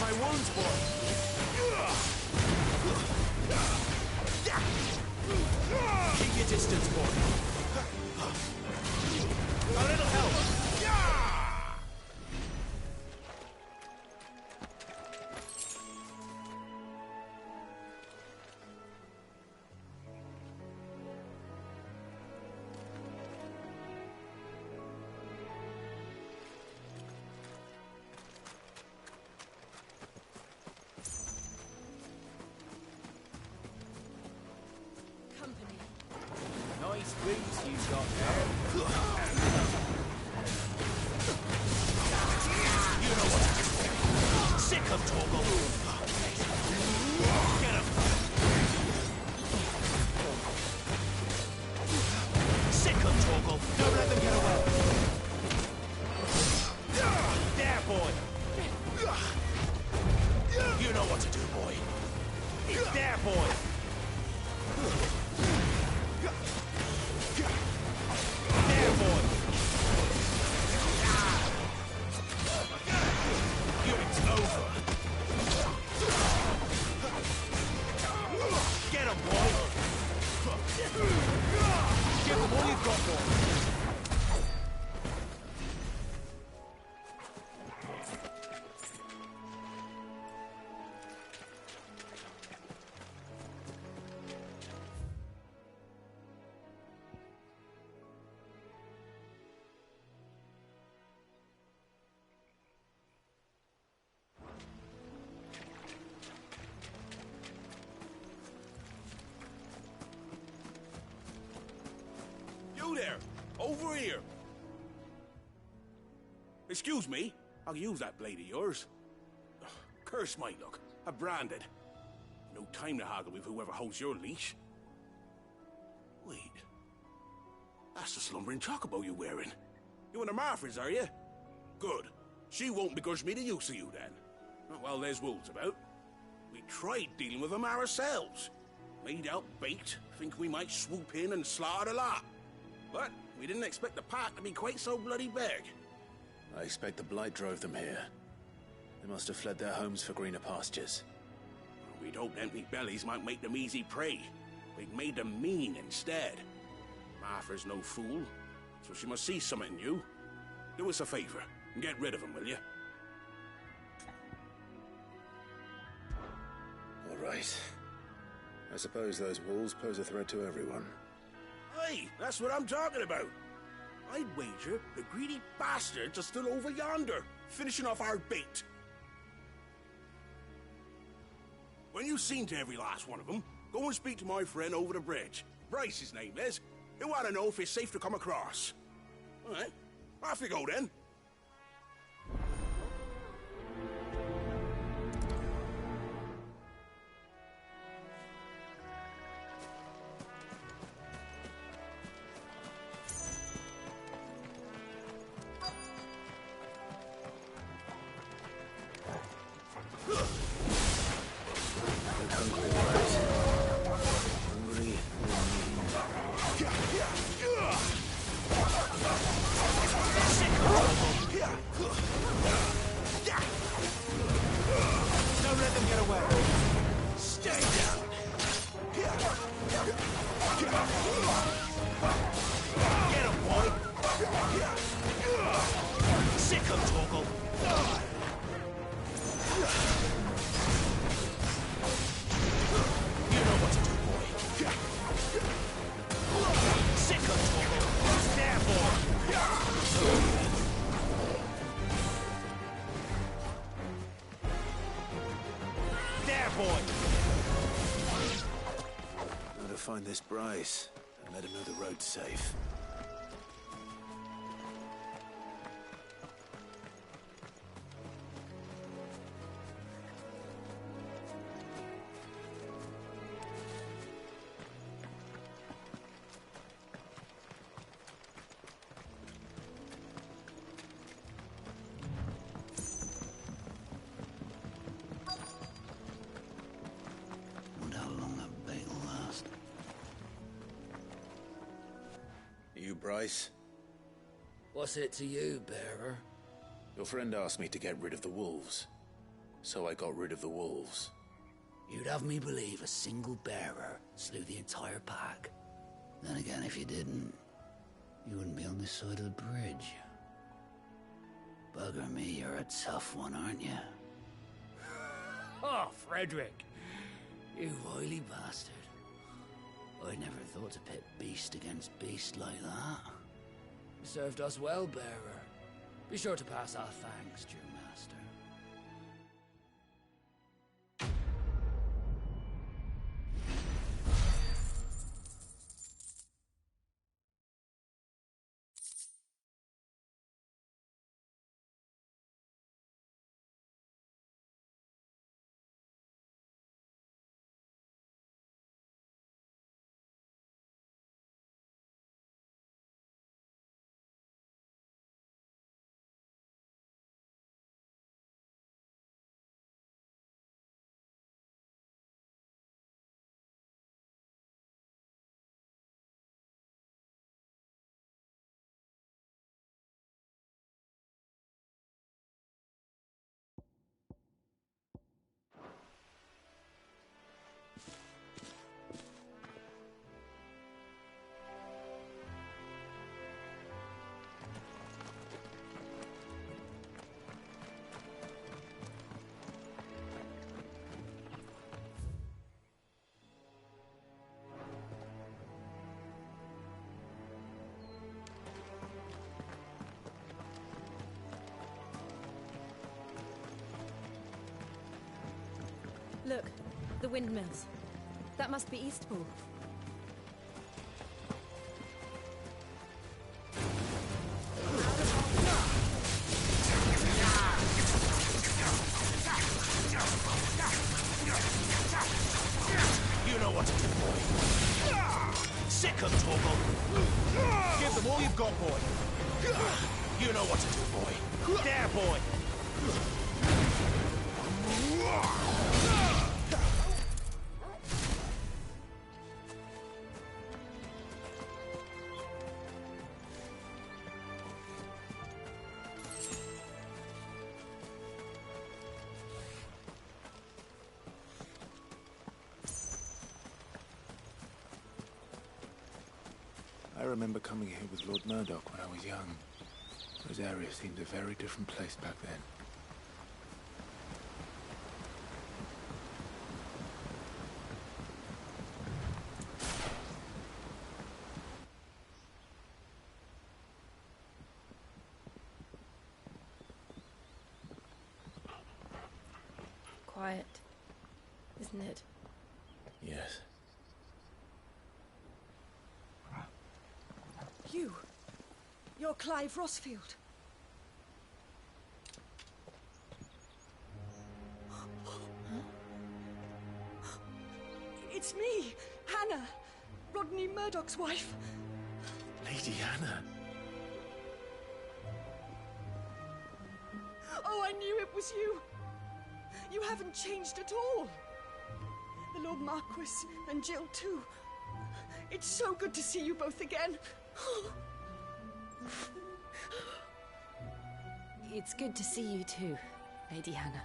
My wounds, boy! Keep your distance, boy. A little help! Nice boots you've got there. You know what to do. Sick of Torgal. Get him. Sick of Torgal. Don't let them get away. There, boy. You know what to do, boy. There, boy. There, boy. It's over. Get him, boy. Give him all you've got, boy. You there! Over here! Excuse me, I'll use that blade of yours. Ugh, curse my luck. I'm branded. No time to haggle with whoever holds your leash. Wait. That's the slumbering chocobo you're wearing. You one of Martha's, are you? Good. She won't begrudge me the use of you, then. Not while there's wolves about. We tried dealing with them ourselves. Made out bait, think we might swoop in and slaughter the lot. But we didn't expect the pack to be quite so bloody big. I expect the blight drove them here. They must have fled their homes for greener pastures. We'd hoped empty bellies might make them easy prey. We'd made them mean instead. Martha's no fool, so she must see something in you. Do us a favor and get rid of them, will you? All right. I suppose those wolves pose a threat to everyone. Hey, that's what I'm talking about. I'd wager the greedy bastards are still over yonder, finishing off our bait. When you've seen to every last one of them, go and speak to my friend over the bridge. Bryce, his name is. He'll want to know if it's safe to come across. All right, off you go then. Find this Bryce and let him know the road's safe. Bryce? What's it to you, bearer? Your friend asked me to get rid of the wolves, so I got rid of the wolves. You'd have me believe a single bearer slew the entire pack. Then again, if you didn't, you wouldn't be on this side of the bridge. Bugger me, you're a tough one, aren't you? Oh, Frederick! You wily bastard. I never thought to pit beast against beast like that. You served us well, bearer. Be sure to pass our thanks to your master. Look, the windmills. That must be Eastpool. You know what to do, boy. There, boy! I remember coming here with Lord Murdoch when I was young. Those areas seemed a very different place back then. Quiet, isn't it? Yes. You're Clive Rossfield. It's me, Hannah, Rodney Murdoch's wife. Lady Hannah. Oh, I knew it was you. You haven't changed at all. The Lord Marquis and Jill too. It's so good to see you both again. It's good to see you too, Lady Hannah.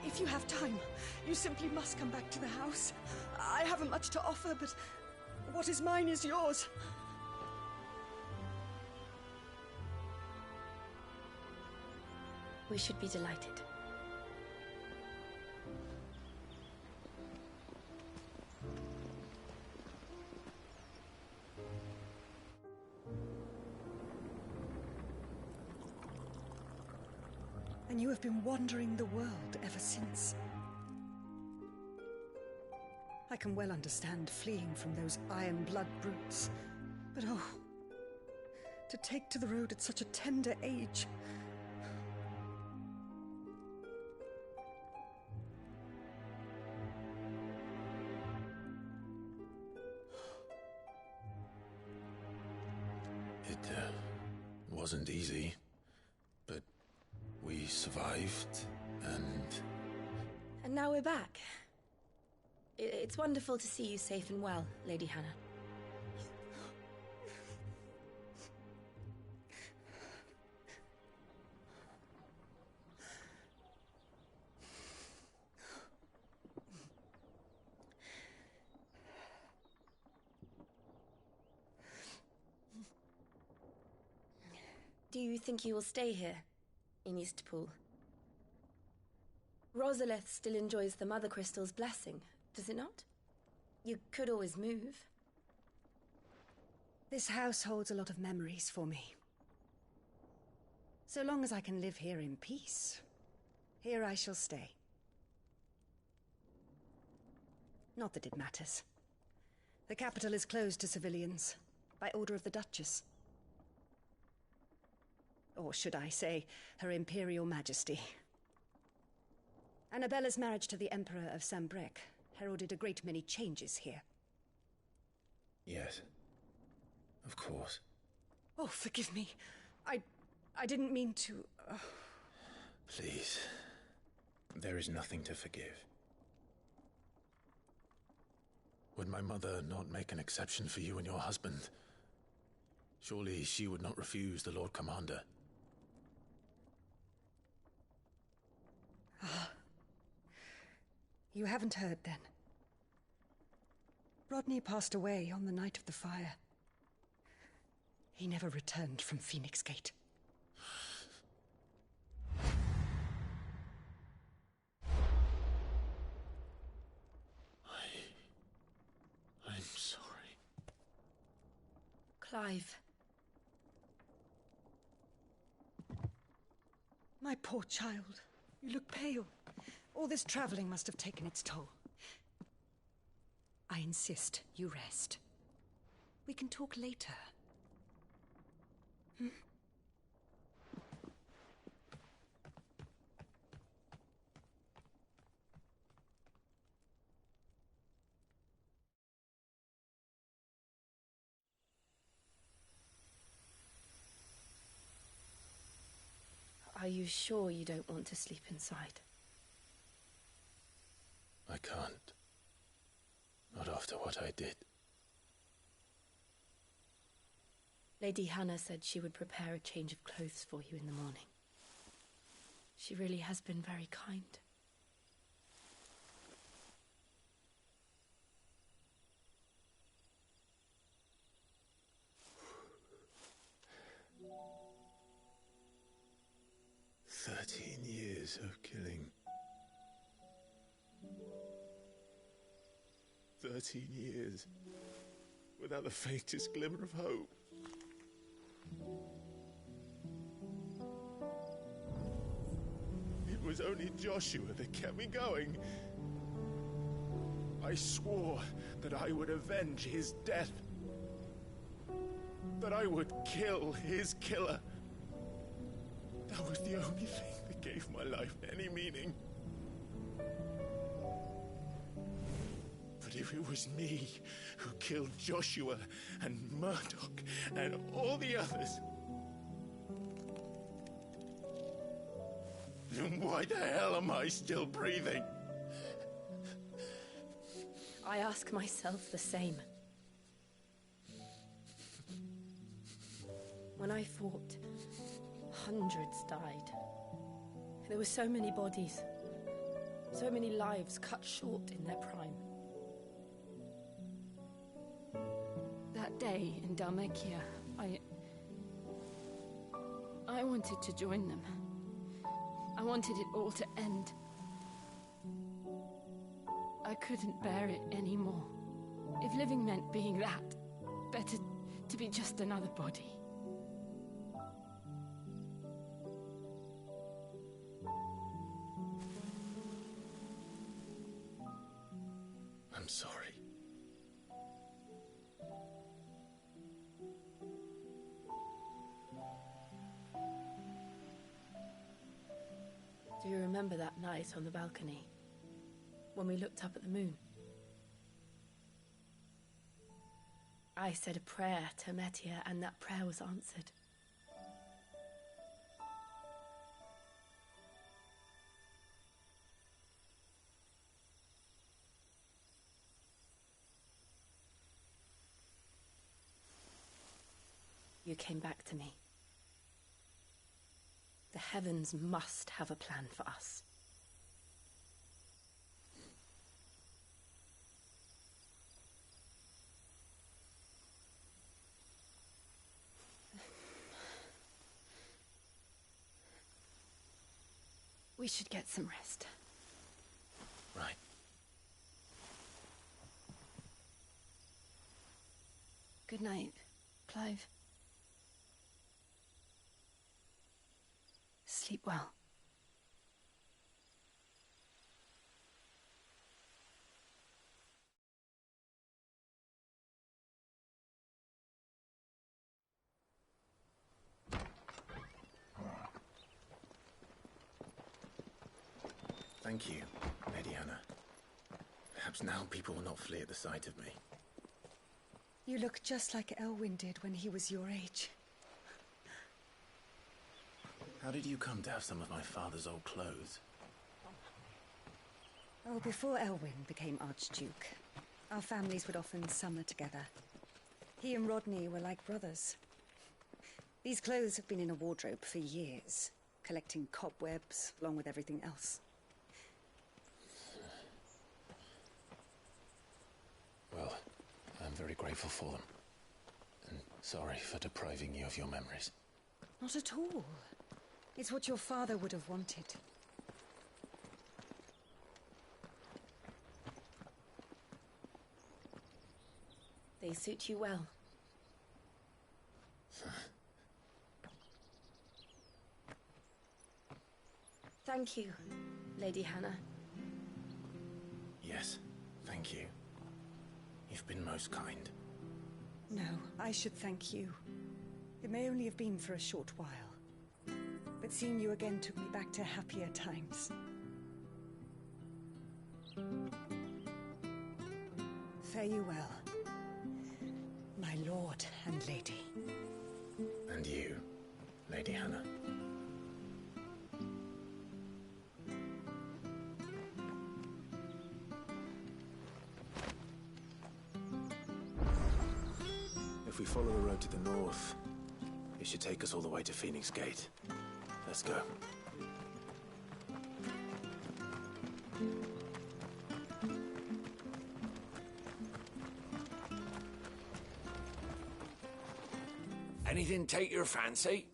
If you have time, you simply must come back to the house. I haven't much to offer, but what is mine is yours. We should be delighted. And you have been wandering the world ever since. I can well understand fleeing from those iron blood brutes, but oh, to take to the road at such a tender age. It wasn't easy, but we survived, and... And now we're back. It's wonderful to see you safe and well, Lady Hannah. Do you think you will stay here, in Eastpool? Rosalith still enjoys the Mother Crystal's blessing, does it not? You could always move. This house holds a lot of memories for me. So long as I can live here in peace, here I shall stay. Not that it matters. The capital is closed to civilians, by order of the Duchess. Or should I say, Her Imperial Majesty. Annabella's marriage to the Emperor of Sambrec heralded a great many changes here. Yes. Of course. Oh, forgive me. I didn't mean to... Please. There is nothing to forgive. Would my mother not make an exception for you and your husband? Surely she would not refuse the Lord Commander. You haven't heard, then. Rodney passed away on the night of the fire. He never returned from Phoenix Gate. I'm sorry. Clive. My poor child. You look pale. All this traveling must have taken its toll. I insist you rest. We can talk later. Are you sure you don't want to sleep inside? I can't. Not after what I did. Lady Hannah said she would prepare a change of clothes for you in the morning. She really has been very kind. Years of killing. 13 years without the faintest glimmer of hope. It was only Joshua that kept me going. I swore that I would avenge his death. That I would kill his killer. That was the only thing that gave my life any meaning. But if it was me who killed Joshua and Murdoch and all the others, then why the hell am I still breathing? I ask myself the same. When I fought, hundreds died. There were so many bodies, so many lives cut short in their prime. That day in Dhalmekia, I wanted to join them. I wanted it all to end. I couldn't bear it anymore. If living meant being that, better to be just another body. I'm sorry. Do you remember that night on the balcony, when we looked up at the moon? I said a prayer to Metia, and that prayer was answered. You came back to me. The heavens must have a plan for us. We should get some rest. Right. Good night, Clive. Sleep well. Thank you, Lady Hannah. Perhaps now people will not flee at the sight of me. You look just like Elwyn did when he was your age. How did you come to have some of my father's old clothes? Oh, before Elwyn became Archduke, our families would often summer together. He and Rodney were like brothers. These clothes have been in a wardrobe for years, collecting cobwebs along with everything else. Well, I'm very grateful for them. And sorry for depriving you of your memories. Not at all. It's what your father would have wanted. They suit you well. Thank you, Lady Hannah. Yes, thank you. You've been most kind. No, I should thank you. It may only have been for a short while. But seeing you again took me back to happier times. Fare you well, my lord and lady. And you, Lady Hannah. we follow the road to the north, it should take us all the way to Phoenix Gate. Let's go. Anything take your fancy?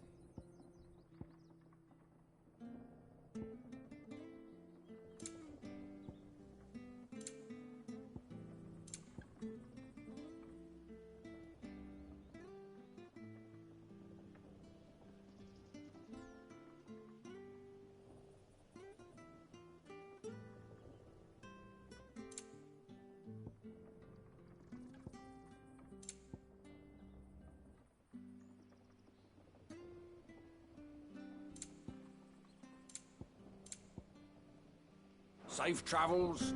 Safe travels.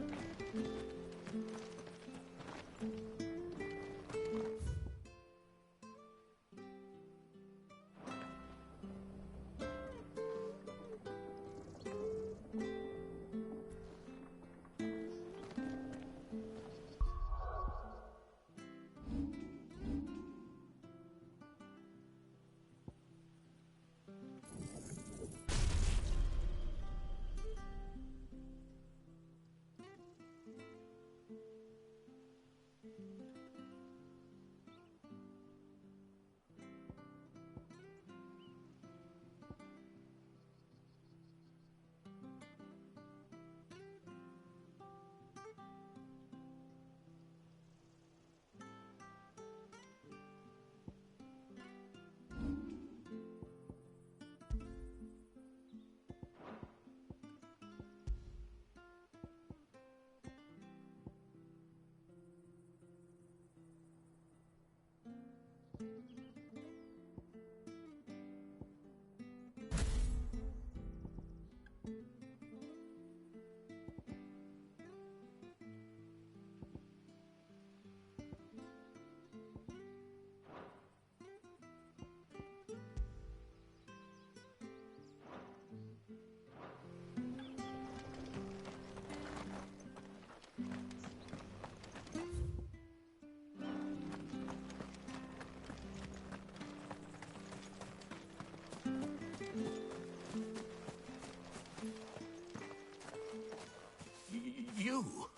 You?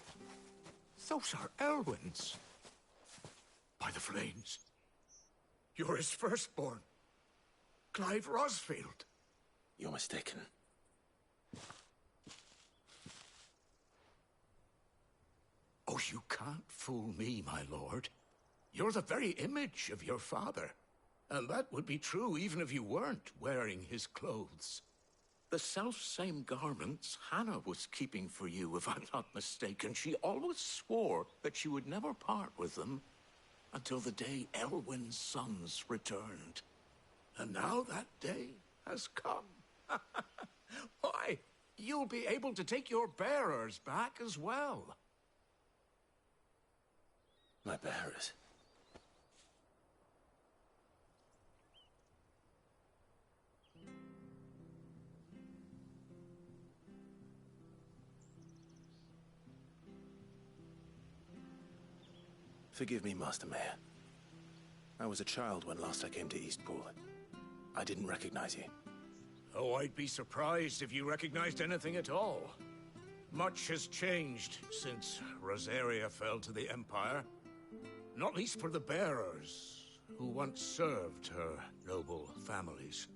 Those are Elwyn's. By the flames. You're his firstborn. Clive Rosfield. You're mistaken. Oh, you can't fool me, my lord. You're the very image of your father. And that would be true even if you weren't wearing his clothes. The self-same garments Hannah was keeping for you, if I'm not mistaken. She always swore that she would never part with them until the day Elwyn's sons returned. And now that day has come. Why, you'll be able to take your bearers back as well. My bearers? Forgive me, Master Mayor. I was a child when last I came to Eastpool. I didn't recognize you. Oh, I'd be surprised if you recognized anything at all. Much has changed since Rosaria fell to the Empire. Not least for the bearers, who once served her noble families.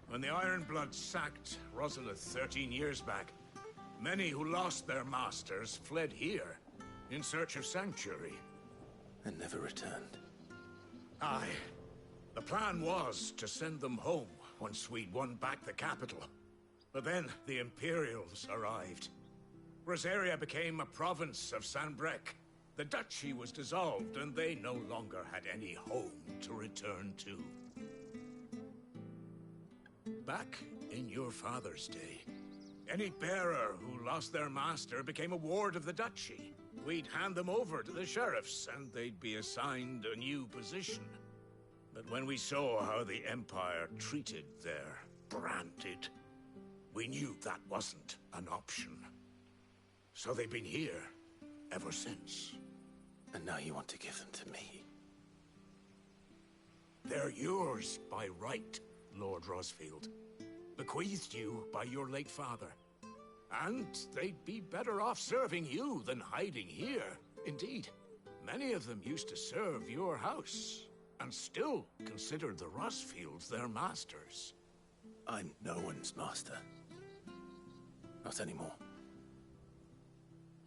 When the Ironbloods sacked Rosalith 13 years back, many who lost their masters fled here in search of sanctuary. And never returned. Aye. The plan was to send them home once we'd won back the capital. But then the Imperials arrived. Rosaria became a province of Sanbreque. The duchy was dissolved, and they no longer had any home to return to. Back in your father's day, any bearer who lost their master became a ward of the duchy. We'd hand them over to the sheriffs, and they'd be assigned a new position. But when we saw how the Empire treated their branded, we knew that wasn't an option. So they've been here ever since. And now you want to give them to me? They're yours by right, Lord Rosfield. Bequeathed you by your late father. And they'd be better off serving you than hiding here. Indeed, many of them used to serve your house, and still considered the Rosfields their masters. I'm no one's master. Not anymore.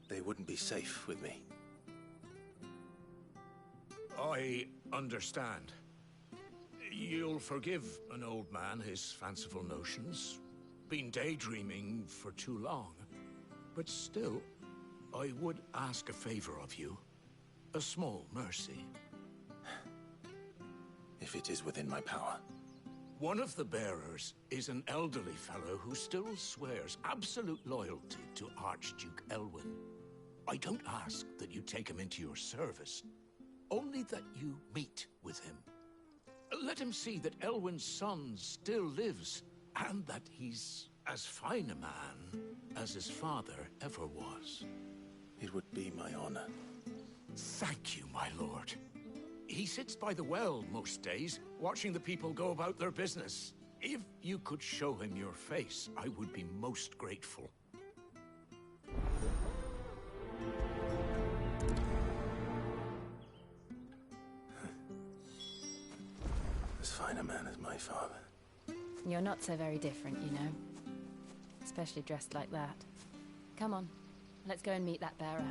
They wouldn't be safe with me. I understand. You'll forgive an old man his fanciful notions. Been daydreaming for too long. But still, I would ask a favor of you. A small mercy. If it is within my power. One of the bearers is an elderly fellow who still swears absolute loyalty to Archduke Elwyn. I don't ask that you take him into your service, only that you meet with him. Let him see that Elwyn's son still lives, and that he's as fine a man as his father ever was. It would be my honor. Thank you, my lord. He sits by the well most days, watching the people go about their business. If you could show him your face, I would be most grateful. As fine a man as my father. You're not so very different, you know. Especially dressed like that. Come on, let's go and meet that bearer.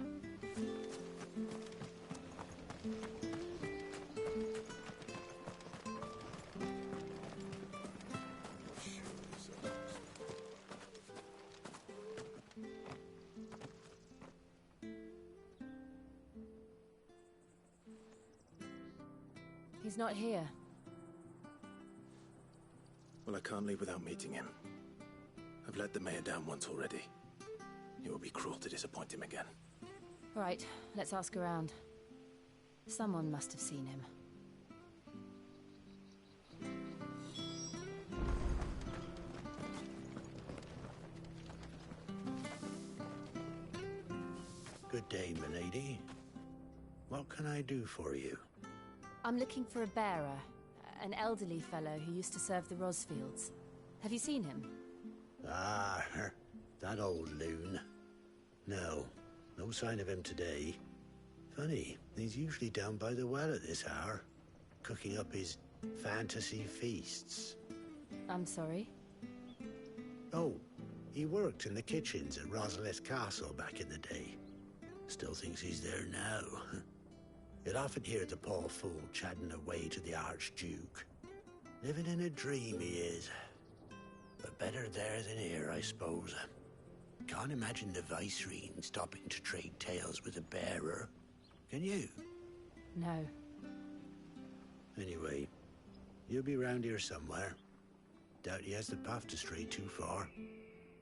He's not here. Well, I can't leave without meeting him. I've let the mayor down once already. It would be cruel to disappoint him again. Right, let's ask around. Someone must have seen him. Good day, milady. What can I do for you? I'm looking for a bearer. An elderly fellow who used to serve the Rosfields. Have you seen him? Ah, that old loon. No, no sign of him today. Funny, he's usually down by the well at this hour, cooking up his fantasy feasts. I'm sorry? Oh, he worked in the kitchens at Rosalith Castle back in the day. Still thinks he's there now. You'd often hear the poor fool chatting away to the Archduke. Living in a dream he is. But better there than here, I suppose. Can't imagine the Vicereine stopping to trade tales with a bearer. Can you? No. Anyway, you'll be round here somewhere. Doubt he has the path to stray too far.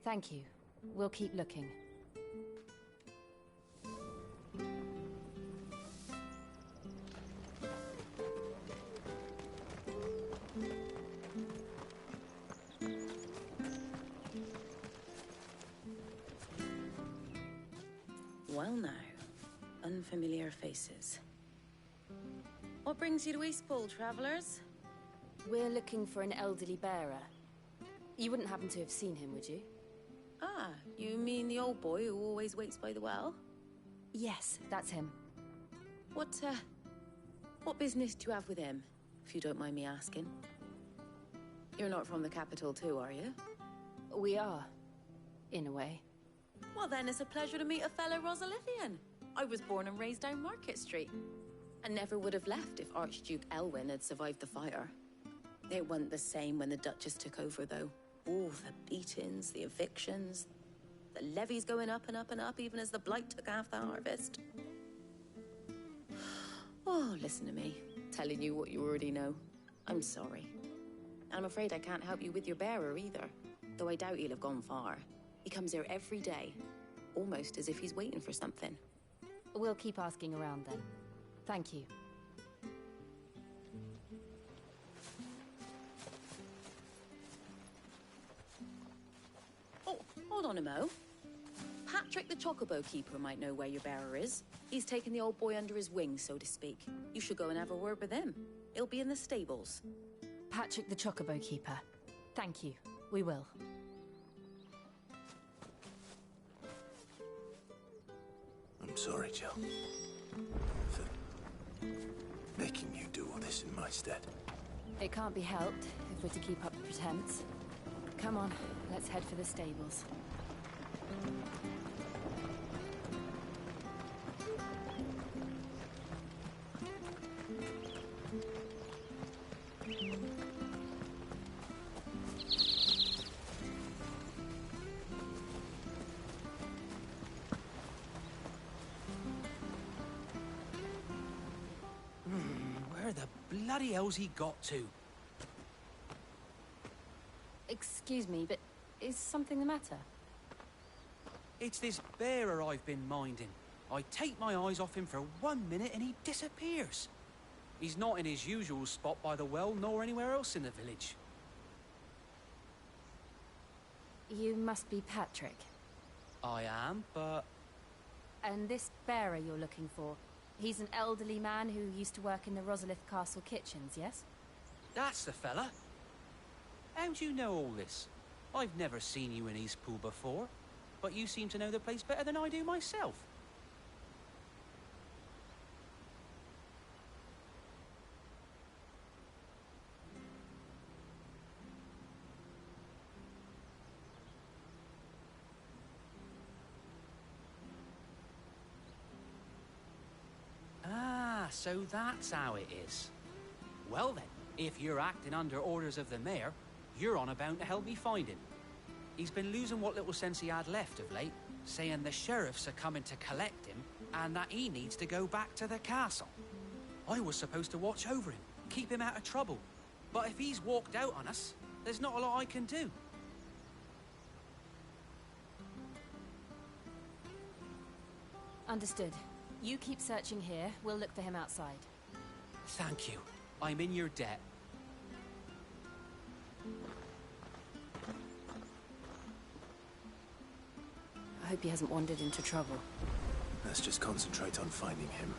Thank you. We'll keep looking. Well now, unfamiliar faces. What brings you to Eastpool, travelers? We're looking for an elderly bearer. You wouldn't happen to have seen him, would you? Ah, you mean the old boy who always waits by the well? Yes, that's him. What business do you have with him, if you don't mind me asking? You're not from the capital too, are you? We are, in a way. Well then, it's a pleasure to meet a fellow Rosalithian. I was born and raised down Market Street, and never would have left if Archduke Elwyn had survived the fire. It wasn't the same when the Duchess took over, though. Oh, the beatings, the evictions, the levies going up and up and up, even as the blight took half the harvest. Oh, listen to me, telling you what you already know. I'm sorry. And I'm afraid I can't help you with your bearer either, though I doubt he'll have gone far. He comes here every day, almost as if he's waiting for something. We'll keep asking around then. Thank you. Oh, hold on a mo. Pat Patrick the Chocobo Keeper might know where your bearer is. He's taken the old boy under his wing, so to speak. You should go and have a word with him. He'll be in the stables. Patrick the Chocobo Keeper. Thank you. We will. I'm sorry, Jill. For making you do all this in my stead. It can't be helped if we're to keep up the pretense. Come on, let's head for the stables. Where the bloody hell's he got to? Excuse me, but is something the matter? It's this bearer I've been minding. I take my eyes off him for 1 minute and he disappears. He's not in his usual spot by the well, nor anywhere else in the village. You must be Patrick. I am, but... And this bearer you're looking for, he's an elderly man who used to work in the Rosalith Castle kitchens, yes? That's the fella. How'd you know all this? I've never seen you in Eastpool before, but you seem to know the place better than I do myself. Ah, so that's how it is. Well then, if you're acting under orders of the mayor, you're on about to help me find him. He's been losing what little sense he had left of late, saying the sheriffs are coming to collect him and that he needs to go back to the castle. I was supposed to watch over him, keep him out of trouble. But if he's walked out on us, there's not a lot I can do. Understood. You keep searching here, we'll look for him outside. Thank you. I'm in your debt. I hope he hasn't wandered into trouble. Let's just concentrate on finding him.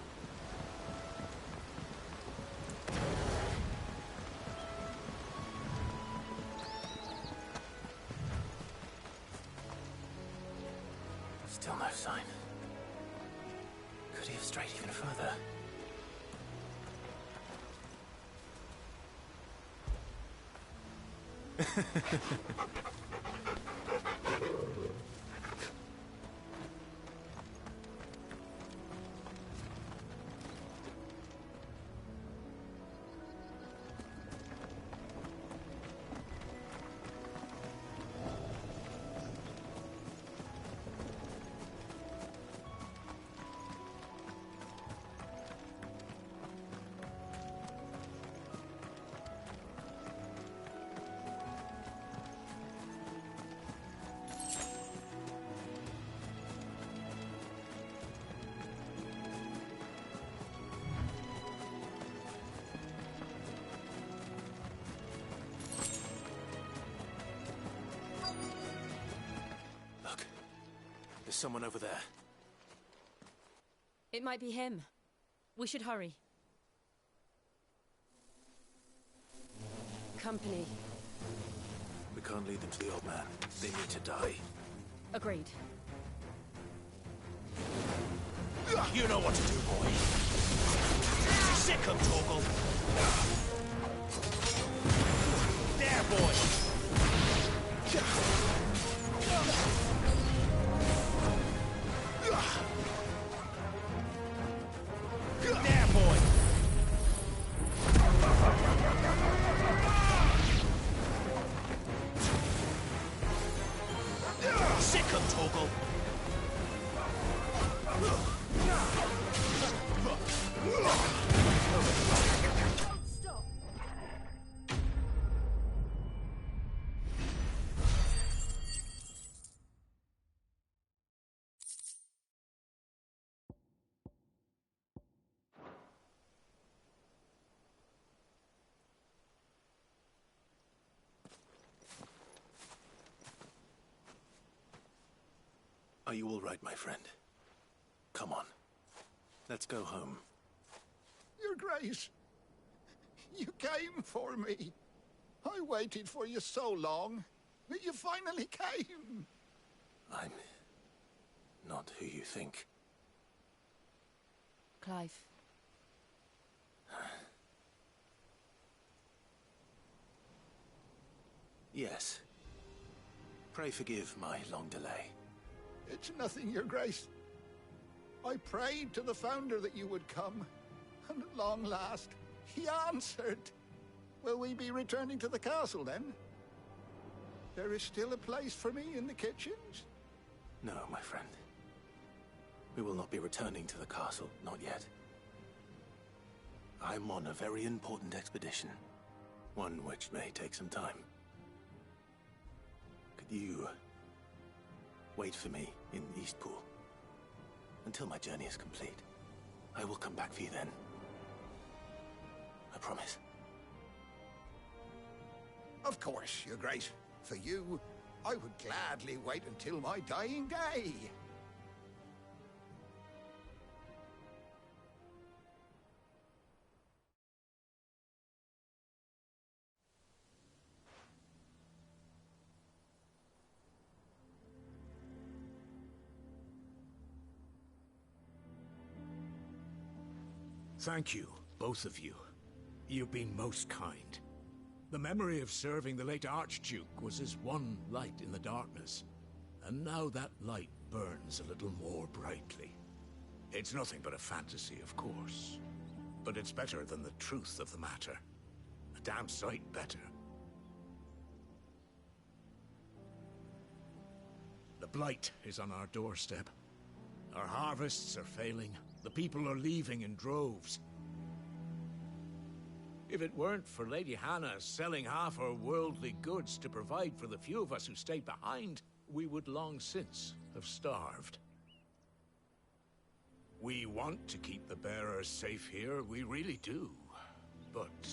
Still no sign. Could he have strayed even further? There's someone over there. It might be him. We should hurry. Company. We can't lead them to the old man. They need to die. Agreed. You know what to do, boy. Sick of Torgal. There, boy. There, boy. Sick of Torgal. Stop. Are you all right, my friend? Come on. Let's go home. Your Grace, you came for me. I waited for you so long, but you finally came. I'm not who you think. Clive. Yes. Pray forgive my long delay. It's nothing, Your Grace. I prayed to the Founder that you would come, and at long last, he answered. Will we be returning to the castle, then? There is still a place for me in the kitchens? No, my friend. We will not be returning to the castle, not yet. I'm on a very important expedition, one which may take some time. Could you wait for me in Eastpool until my journey is complete? I will come back for you then. I promise. Of course, Your Grace. For you, I would gladly wait until my dying day. Thank you, both of you. You've been most kind. The memory of serving the late Archduke was as one light in the darkness, and now that light burns a little more brightly. It's nothing but a fantasy, of course, but it's better than the truth of the matter. A damn sight better. The Blight is on our doorstep. Our harvests are failing. The people are leaving in droves. If it weren't for Lady Hannah selling half her worldly goods to provide for the few of us who stayed behind, we would long since have starved. We want to keep the bearers safe here, we really do. But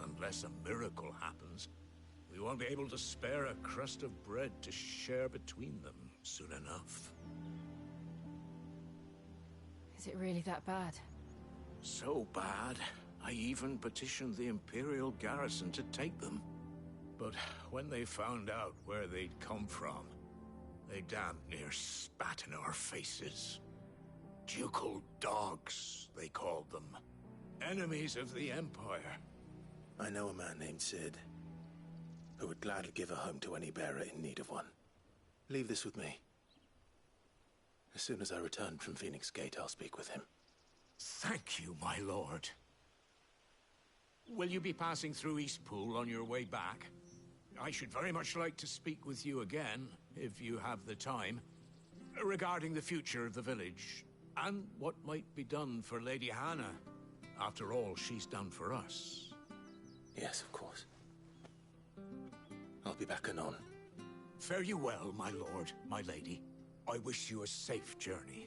unless a miracle happens, we won't be able to spare a crust of bread to share between them soon enough. Is it really that bad? So bad, I even petitioned the Imperial garrison to take them. But when they found out where they'd come from, they damn near spat in our faces. Ducal dogs, they called them. Enemies of the Empire. I know a man named Cid, who would gladly give a home to any bearer in need of one. Leave this with me. As soon as I return from Phoenix Gate, I'll speak with him. Thank you, my lord. Will you be passing through Eastpool on your way back? I should very much like to speak with you again, if you have the time, regarding the future of the village, and what might be done for Lady Hannah, after all she's done for us. Yes, of course. I'll be back anon. Fare you well, my lord, my lady. I wish you a safe journey.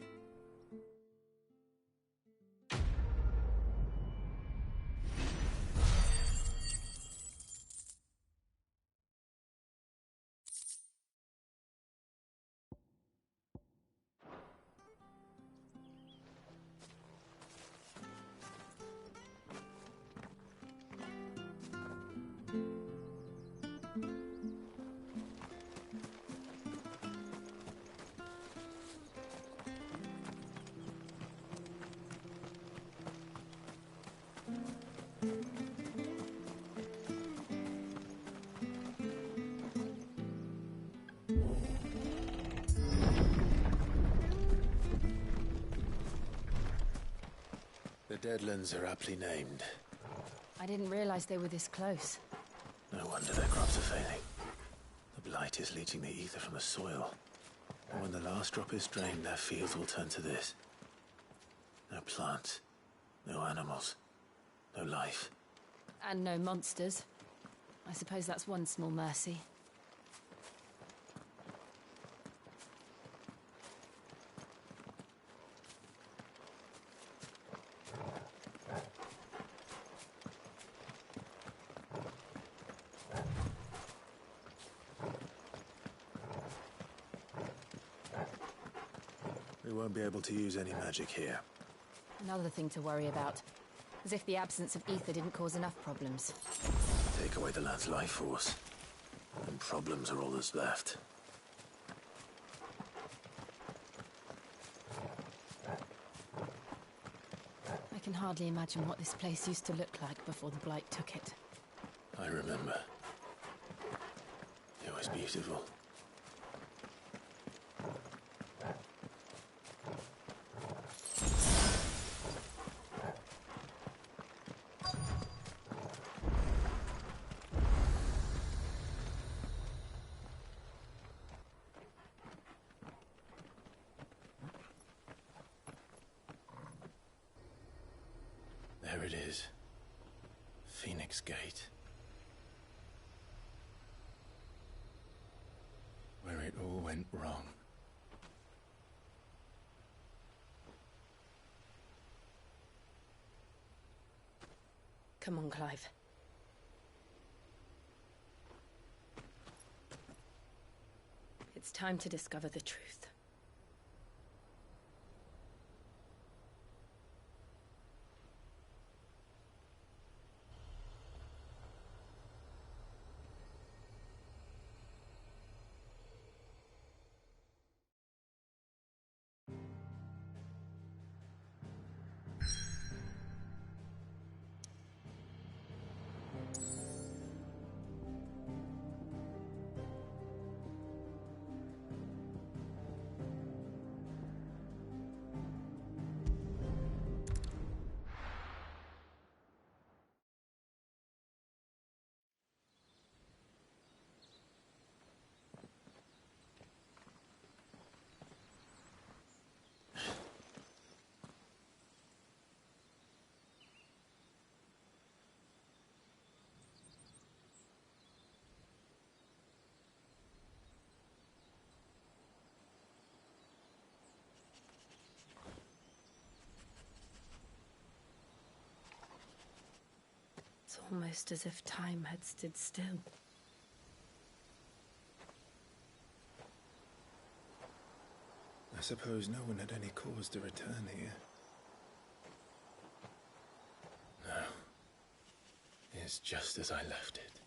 The Deadlands are aptly named. I didn't realize they were this close. No wonder their crops are failing. The Blight is leaching the ether from the soil. And when the last drop is drained, their fields will turn to this. No plants, no animals, no life. And no monsters. I suppose that's one small mercy. We won't be able to use any magic here. Another thing to worry about. As if the absence of ether didn't cause enough problems. Take away the lad's life force, and problems are all that's left. I can hardly imagine what this place used to look like before the Blight took it. I remember. It was beautiful. There it is. Phoenix Gate. Where it all went wrong. Come on, Clive. It's time to discover the truth. It's almost as if time had stood still. I suppose no one had any cause to return here. No. It's just as I left it.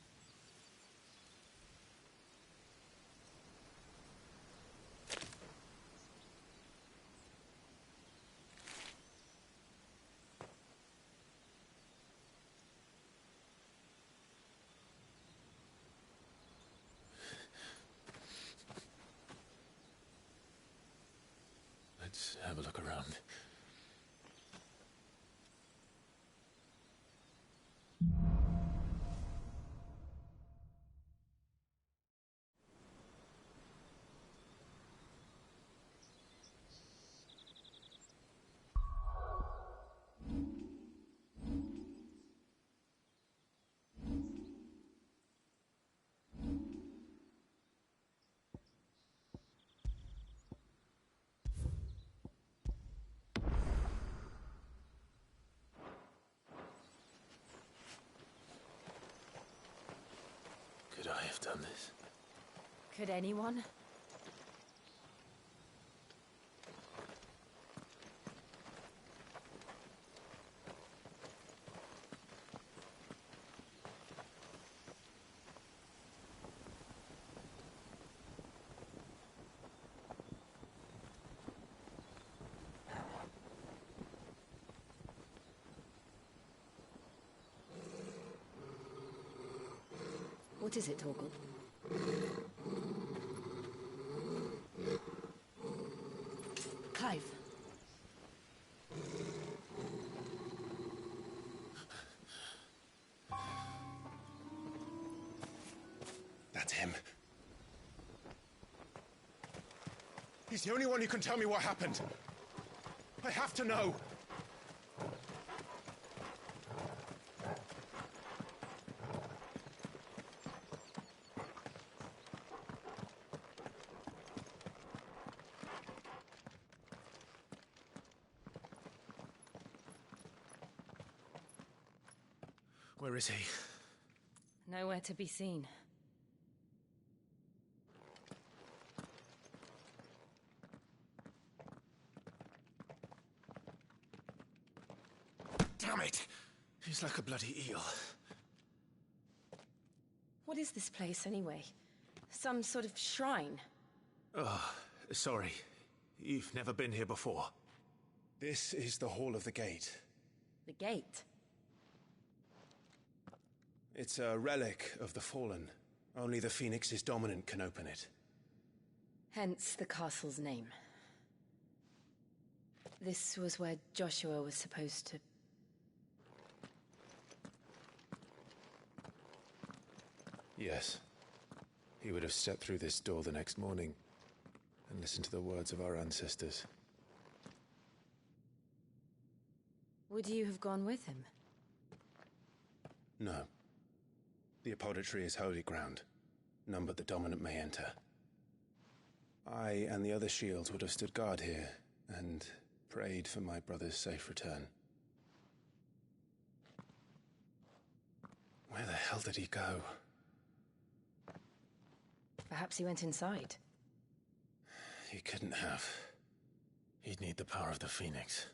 Let's have a look around. Could I have done this? Could anyone? What is it, Torgal? Clive. That's him. He's the only one who can tell me what happened. I have to know. Where is he? Nowhere to be seen. Damn it! He's like a bloody eel. What is this place, anyway? Some sort of shrine? Oh, sorry. You've never been here before. This is the Hall of the Gate. The gate? It's a relic of the Fallen. Only the Phoenix's dominant can open it. Hence the castle's name. This was where Joshua was supposed to... Yes. He would have stepped through this door the next morning and listened to the words of our ancestors. Would you have gone with him? No. The Apodatory is holy ground. None but the dominant may enter. I and the other shields would have stood guard here and prayed for my brother's safe return. Where the hell did he go? Perhaps he went inside. He couldn't have. He'd need the power of the Phoenix.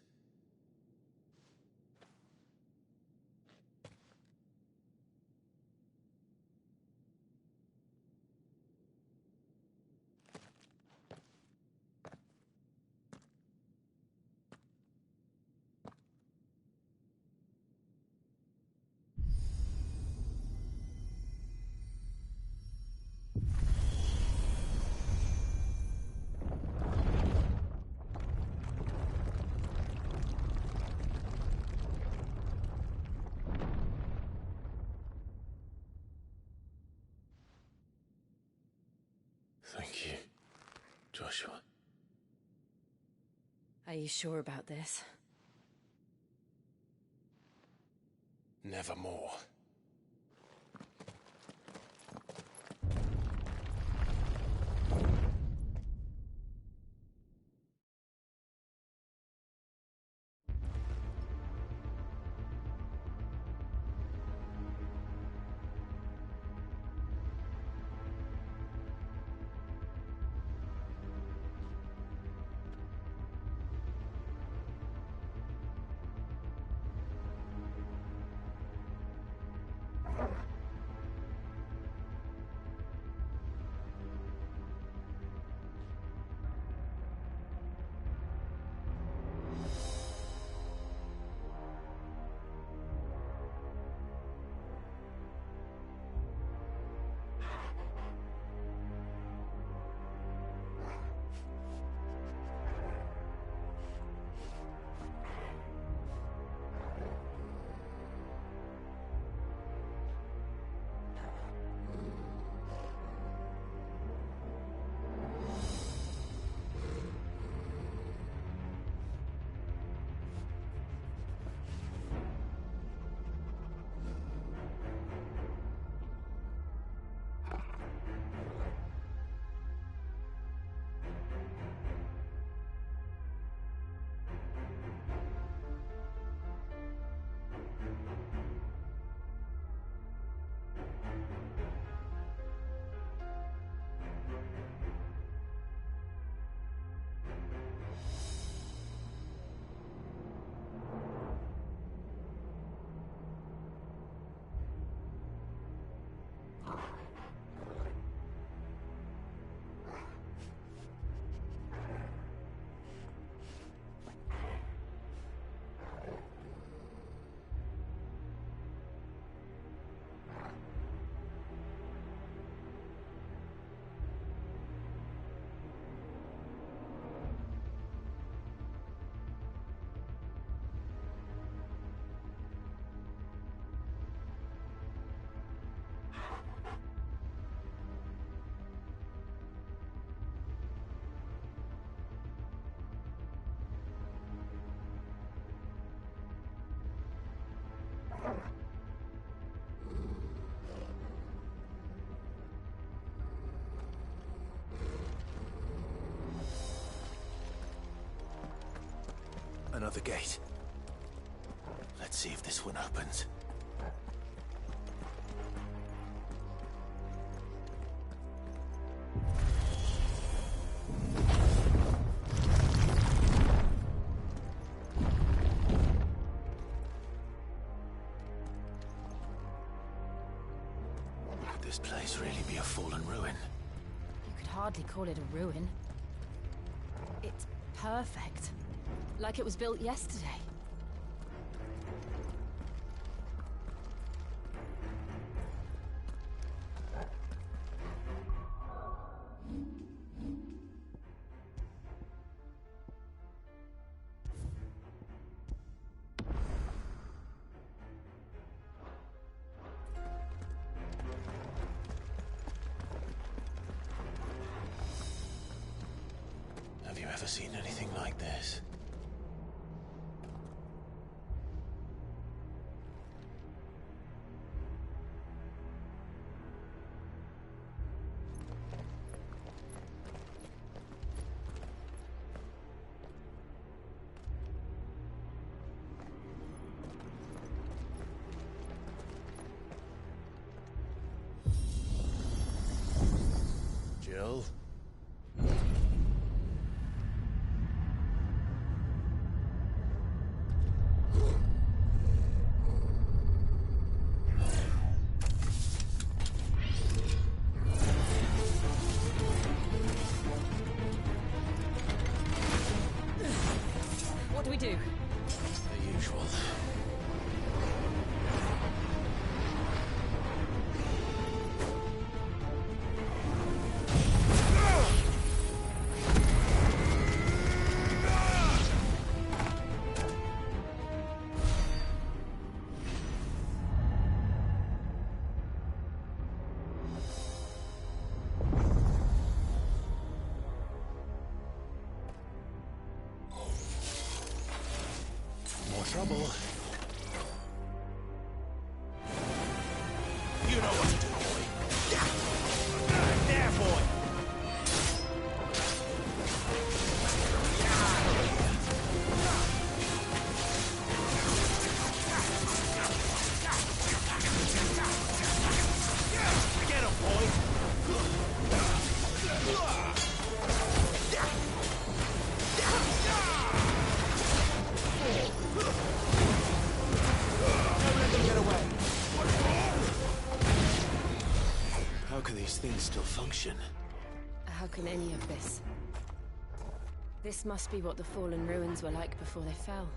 Thank you, Joshua. Are you sure about this? Nevermore. Another gate. Let's see if this one opens. this place really be a fallen ruin? You could hardly call it a ruin. It's perfect. Like it was built yesterday. Have you ever seen anything like this? Jill? What do we do? The usual. More trouble. You know what to do, boy. There, boy. Get him, boy. How can these things still function? How can any of this? This must be what the fallen ruins were like before they fell.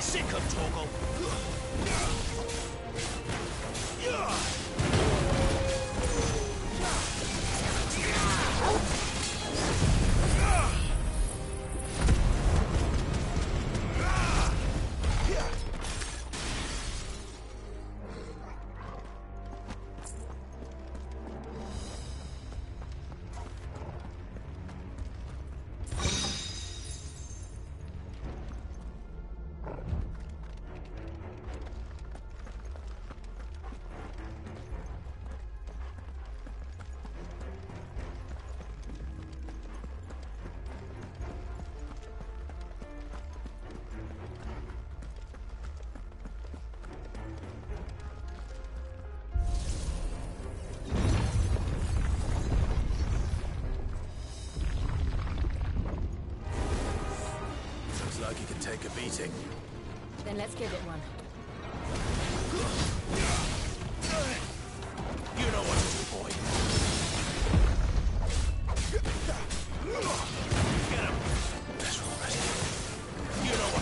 Sick of Torgal. Like you can take a beating. Then let's give it one. You know what to do, boy. Get him. That's all right. You know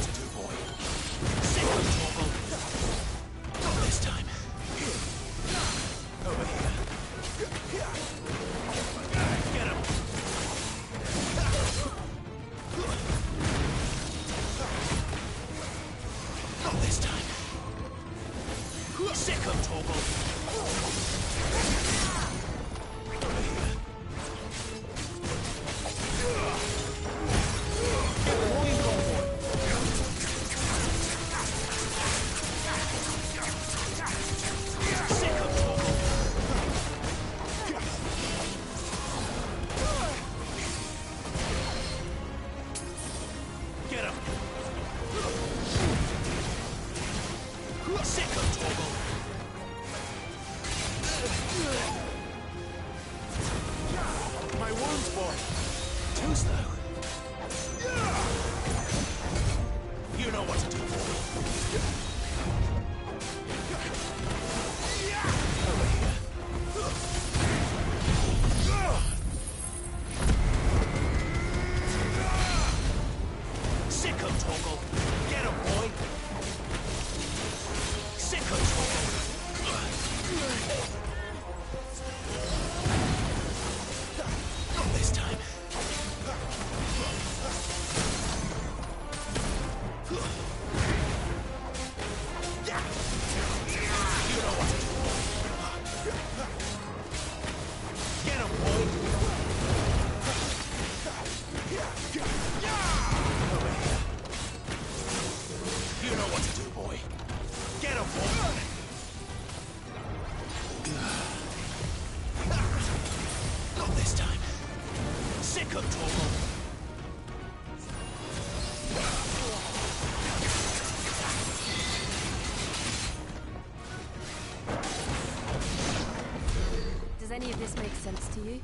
Does any of this make sense to you?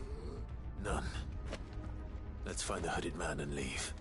None. Let's find the hooded man and leave.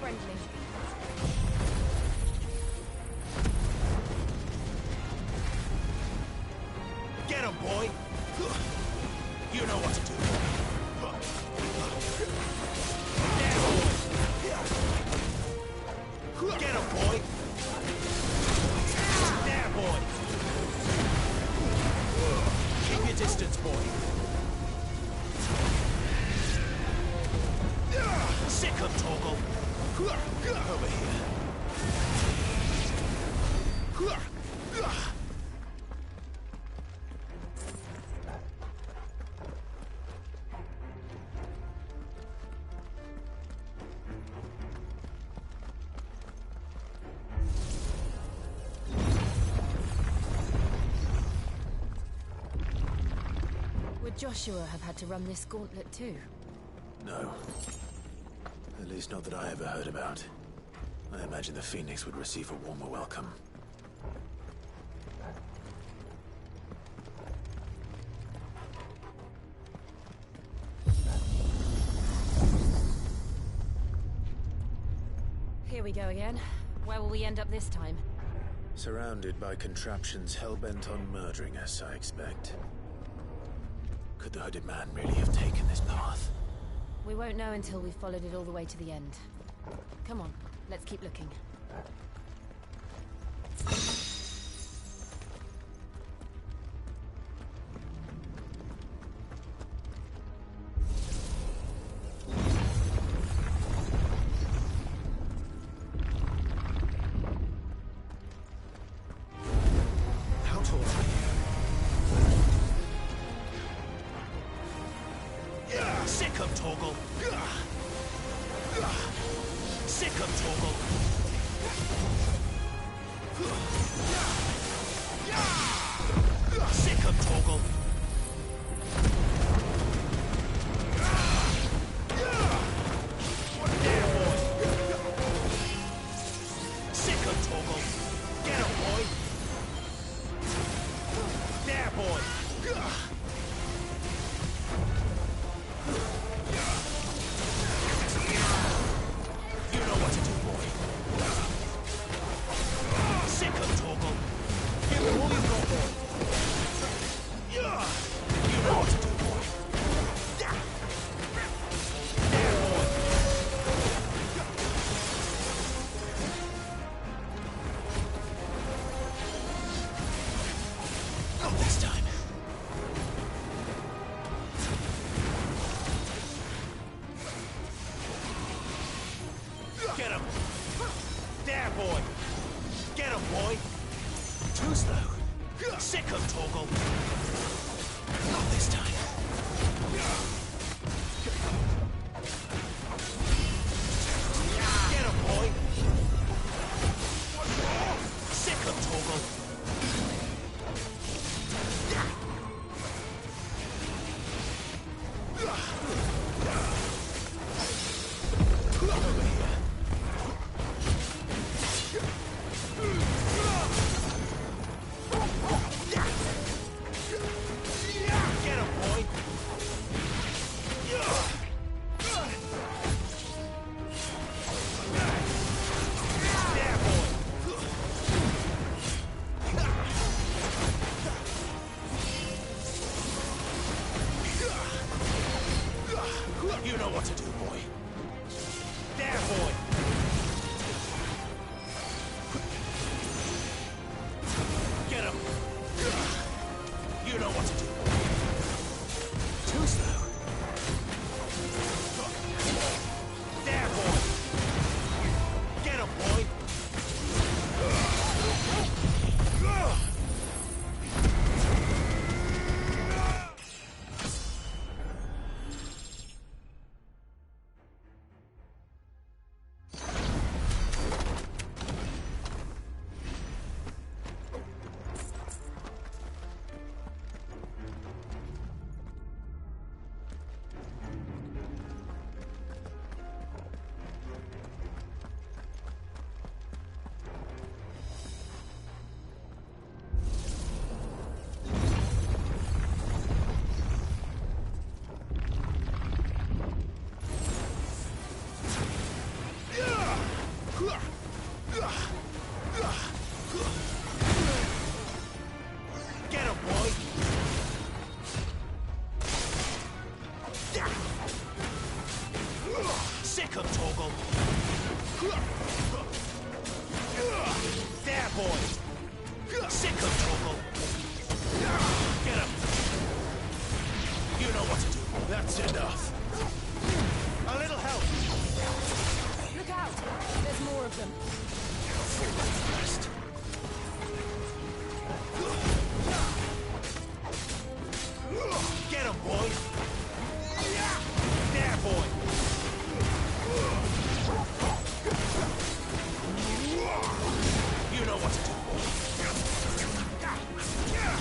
friendly. Get him, boy! You know what to do. Get him, boy! There, boy! Keep your distance, boy. Sick him, Torgal! Over here. Would Joshua have had to run this gauntlet too? No. At least not that I ever heard about. I imagine the Phoenix would receive a warmer welcome. Here we go again. Where will we end up this time? Surrounded by contraptions hell-bent on murdering us, I expect. Could the hooded man really have taken this path? We won't know until we've followed it all the way to the end. Come on, let's keep looking.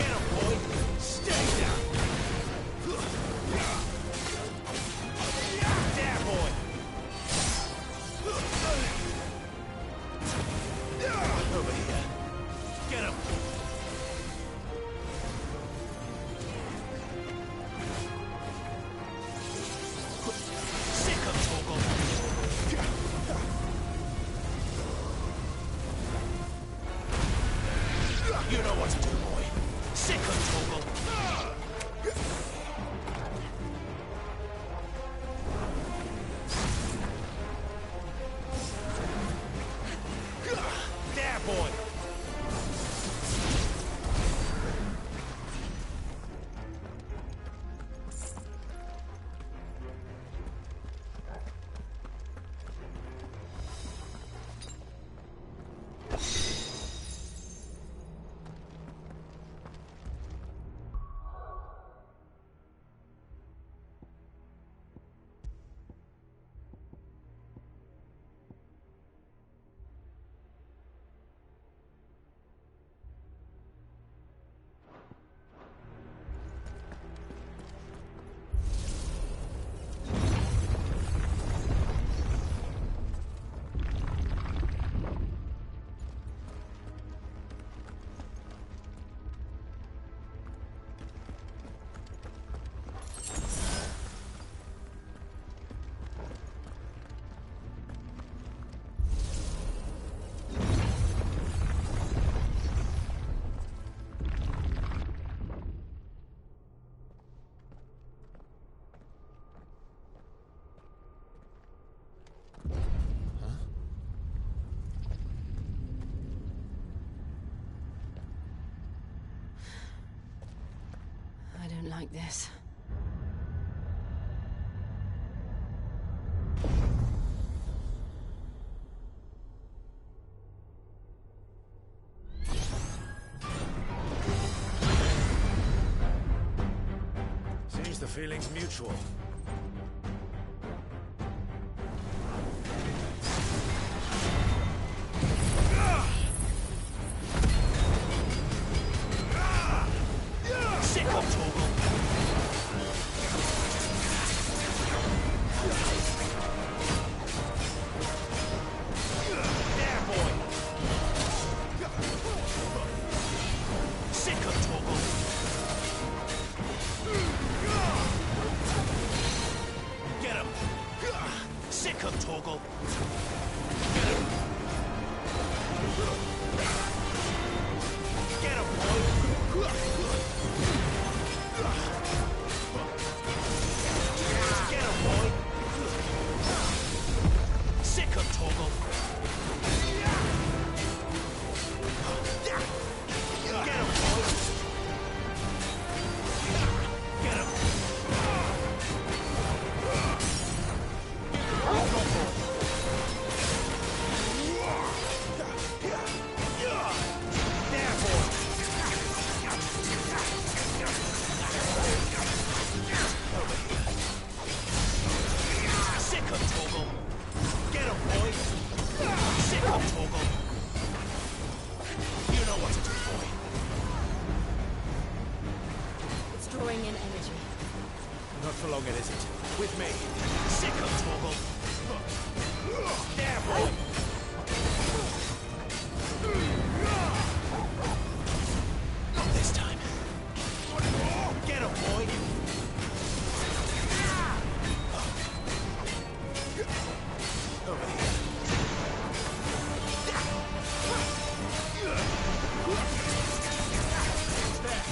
Get him, boy! Stay down! like this. Seems the feeling's mutual. Sick of Torgal. There, boy. Sick of Torgal. Get him. Sick of Torgal. Get him. Get him, boy. Get him, boy. Sick of Torgal. Get him, boy. Get him. There, boy. Sick of Torgal. Get him, boy. Sick of Torgal. You know what to do, boy. It's drawing in energy. Not for long, it isn't. With me. Sick of Torgal. There, boy. Not this time. Get him, boy. Over here. There.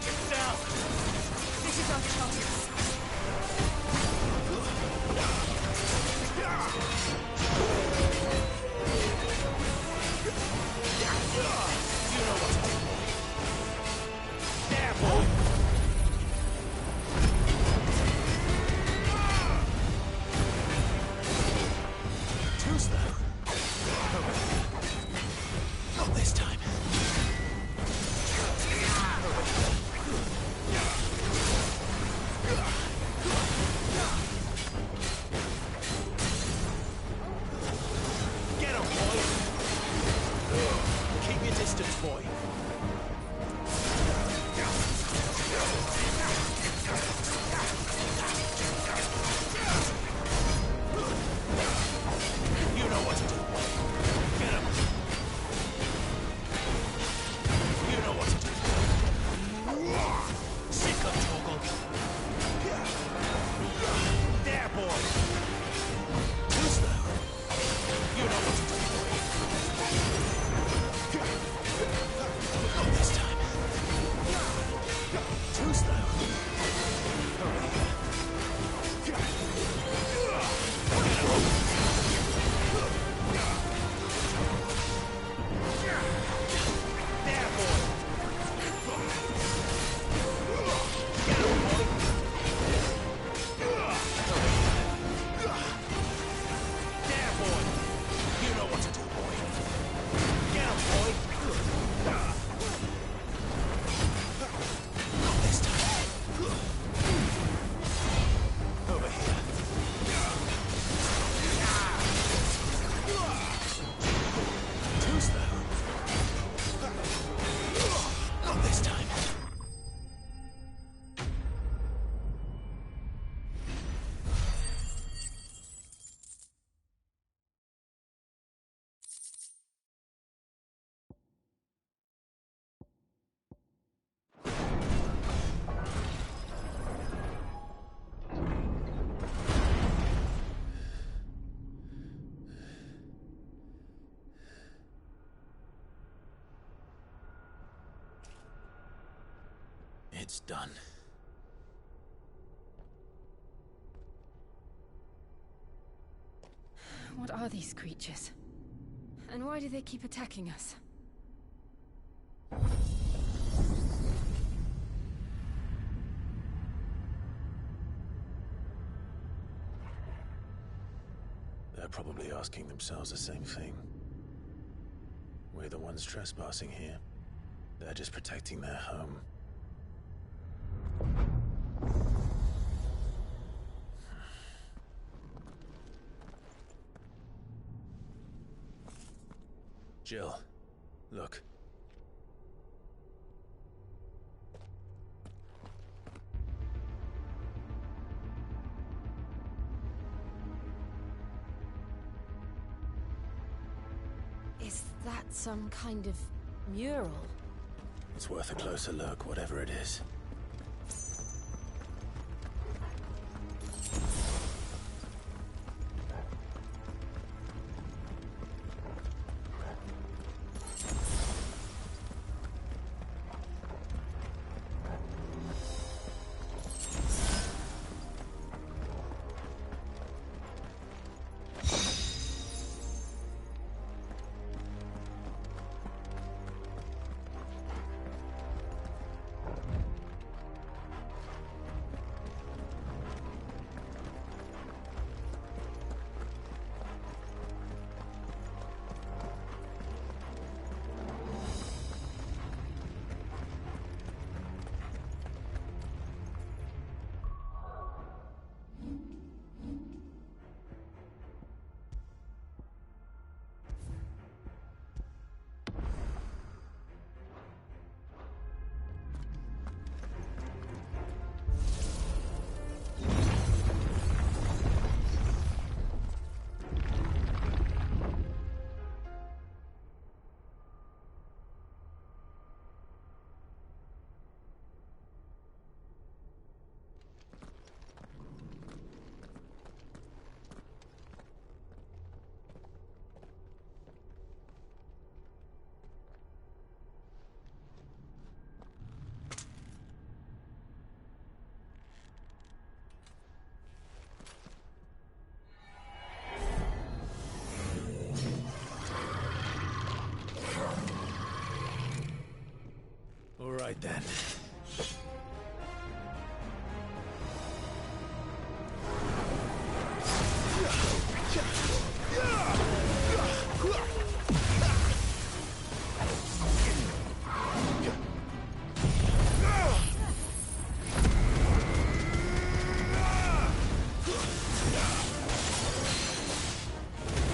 Get down. This is our chance. You know what to do, boy. There, boy. Too slow. Over here. Not this time. Over here. Get him, boy. Keep your distance, boy. You know what to do, boy. Get him. You know what to do. Sick of Torgal. There, boy. Too slow. You know what to do, boy. Not this time. Too slow. Over here. There, boy. Get him, boy. There, boy. You know what to do, boy. Get him, boy. Not this time. Over here. Too slow. Not this time. It's done. What are these creatures? And why do they keep attacking us? They're probably asking themselves the same thing. We're the ones trespassing here. They're just protecting their home. Jill, look. Is that some kind of mural? It's worth a closer look, whatever it is. All right then.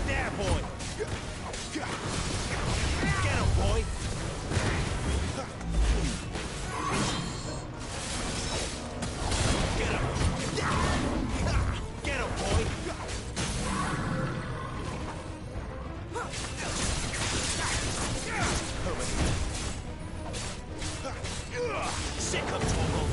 There, boy! Get him, boy! Get him, boy! Sick of trouble!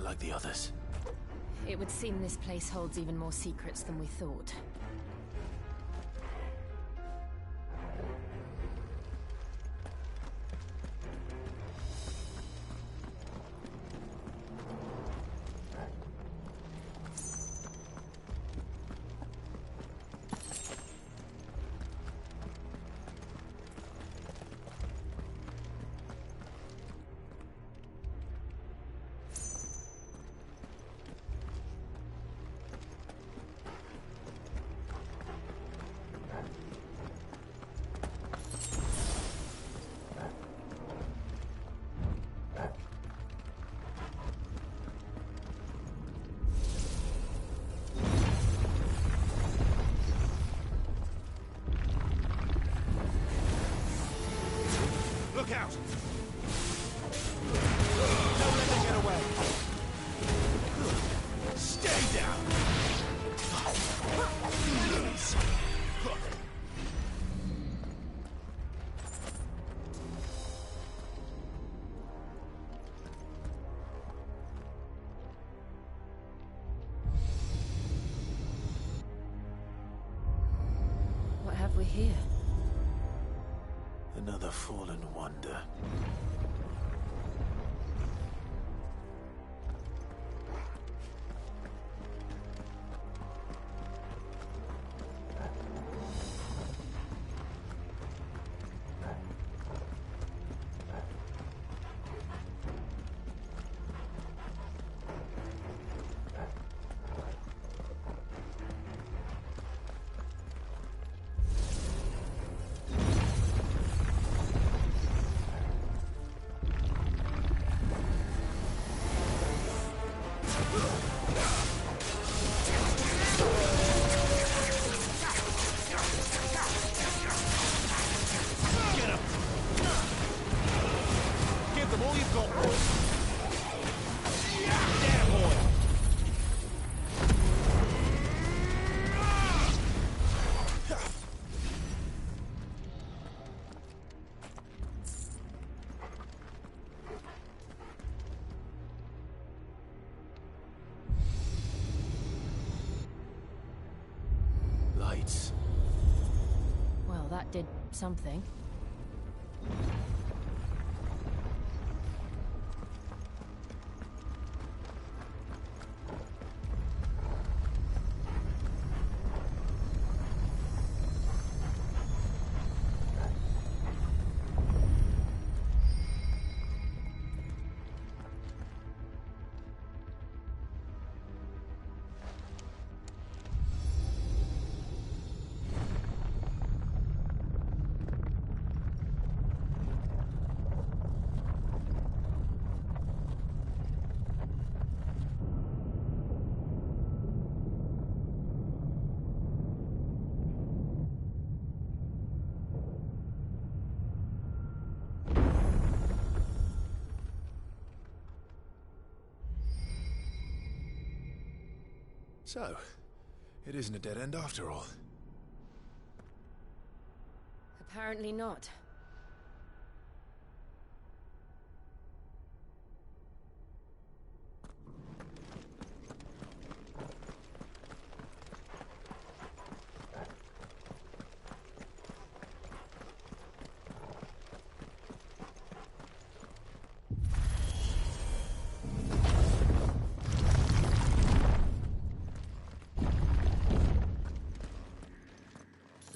Like the others. It would seem this place holds even more secrets than we thought. here? Another fallen wonder. Lights. Well, that did something. So, it isn't a dead end after all. Apparently not.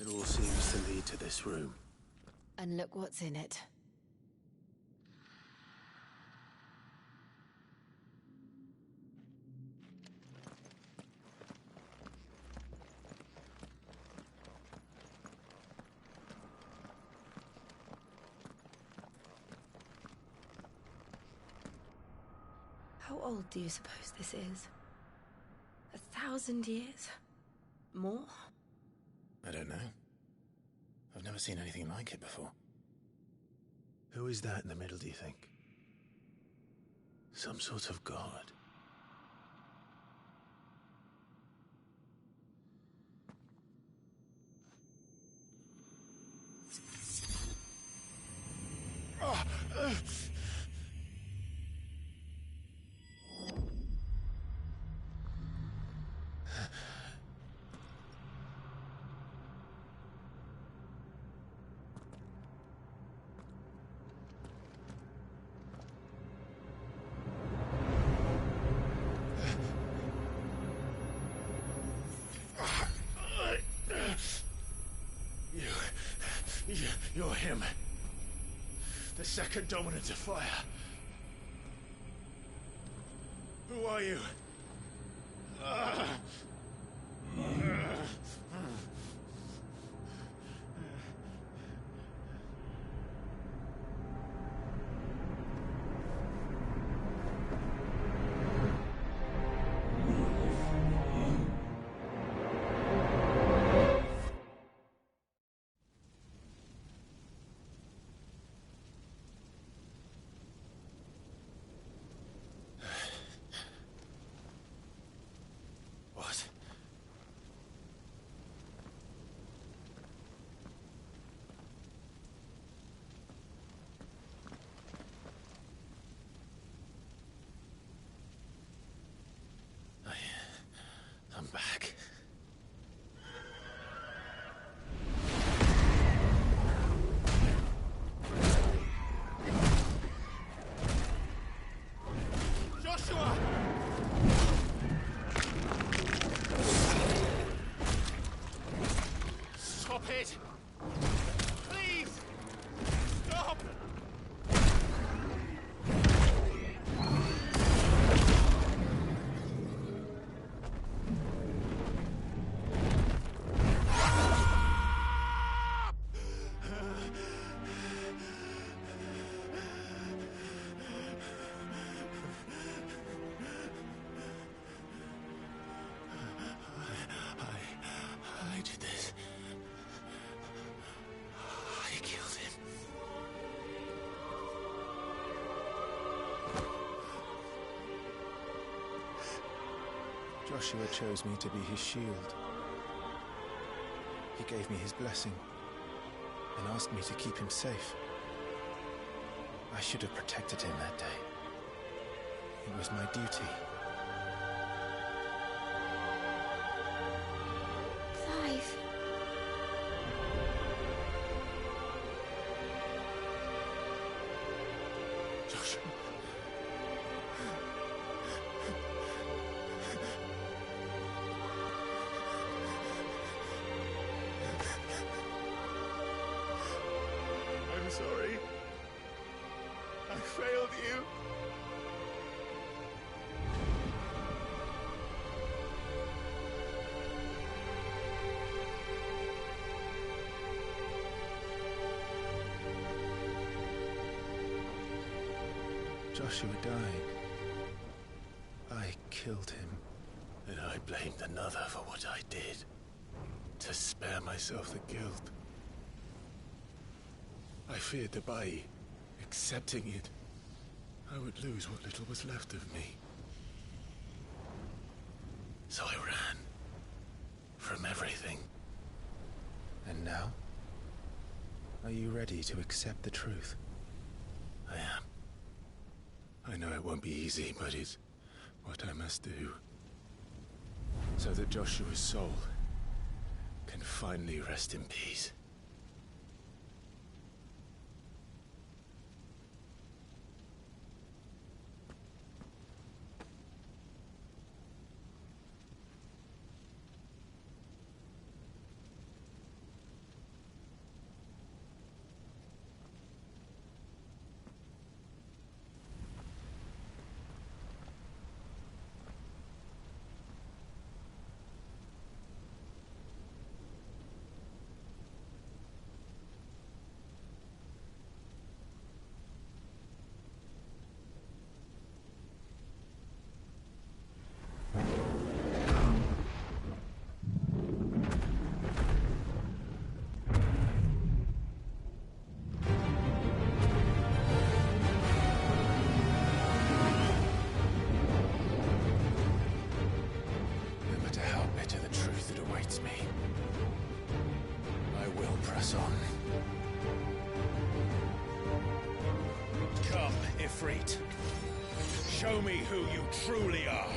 It all seems to lead to this room. And look what's in it. How old do you suppose this is? 1,000 years? More? I don't know. I've never seen anything like it before. Who is that in the middle, do you think? Some sort of god? You're him. The second dominant of fire. Who are you? Joshua chose me to be his shield. He gave me his blessing and asked me to keep him safe. I should have protected him that day. It was my duty. Clive. Joshua. I'm sorry. I failed you. Joshua died. I killed him. And I blamed another for what I did. To spare myself the guilt. I feared that by accepting it, I would lose what little was left of me. So I ran. From everything. And now? Are you ready to accept the truth? I am. I know it won't be easy, but it's what I must do. So that Joshua's soul can finally rest in peace. Come, Ifrit. Show me who you truly are.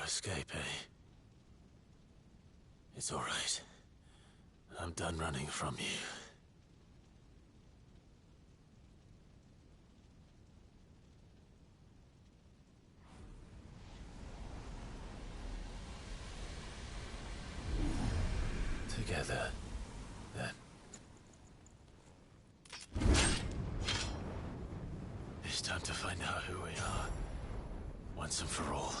escape, eh? It's all right. I'm done running from you. Together, then. It's time to find out who we are, once and for all.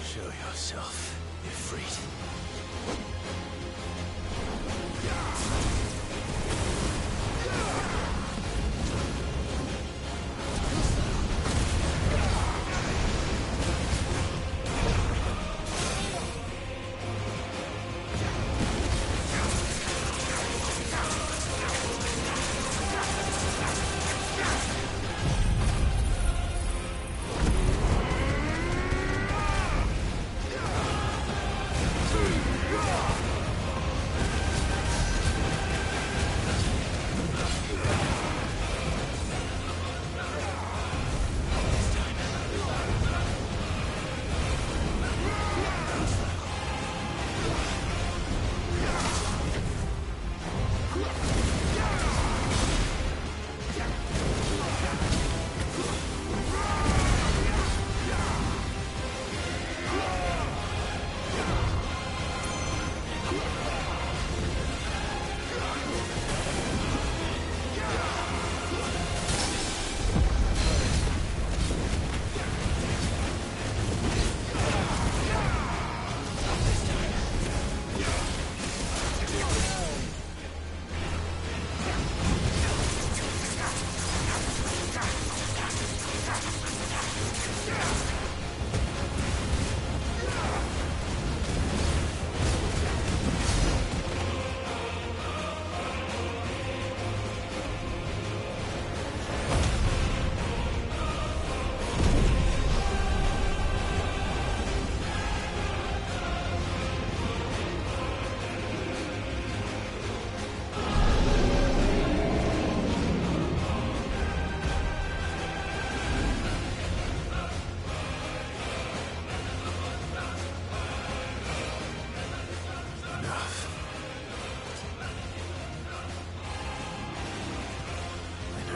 Show yourself, Ifrit.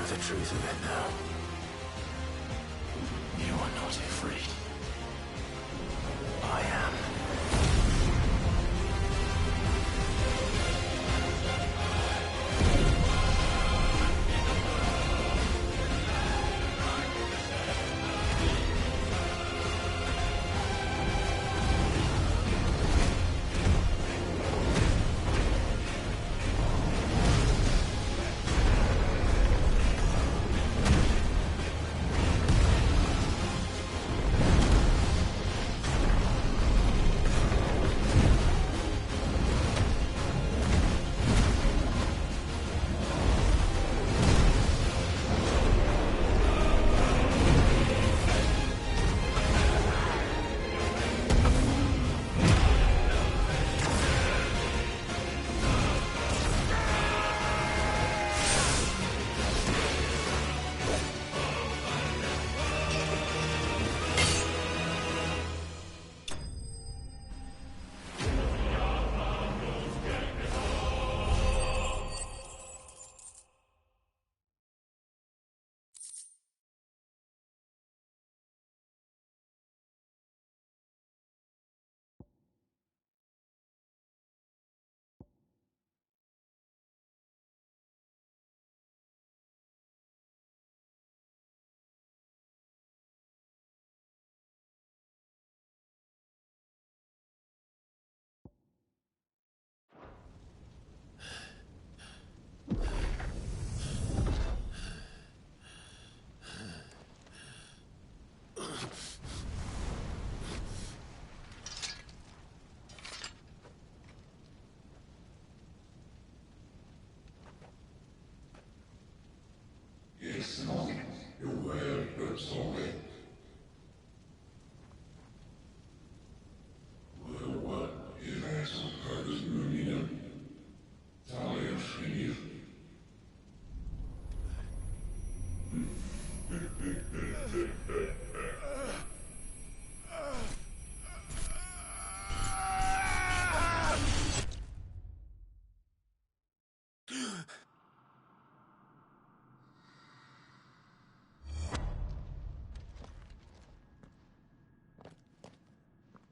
The truth of it now. You are not afraid. I am.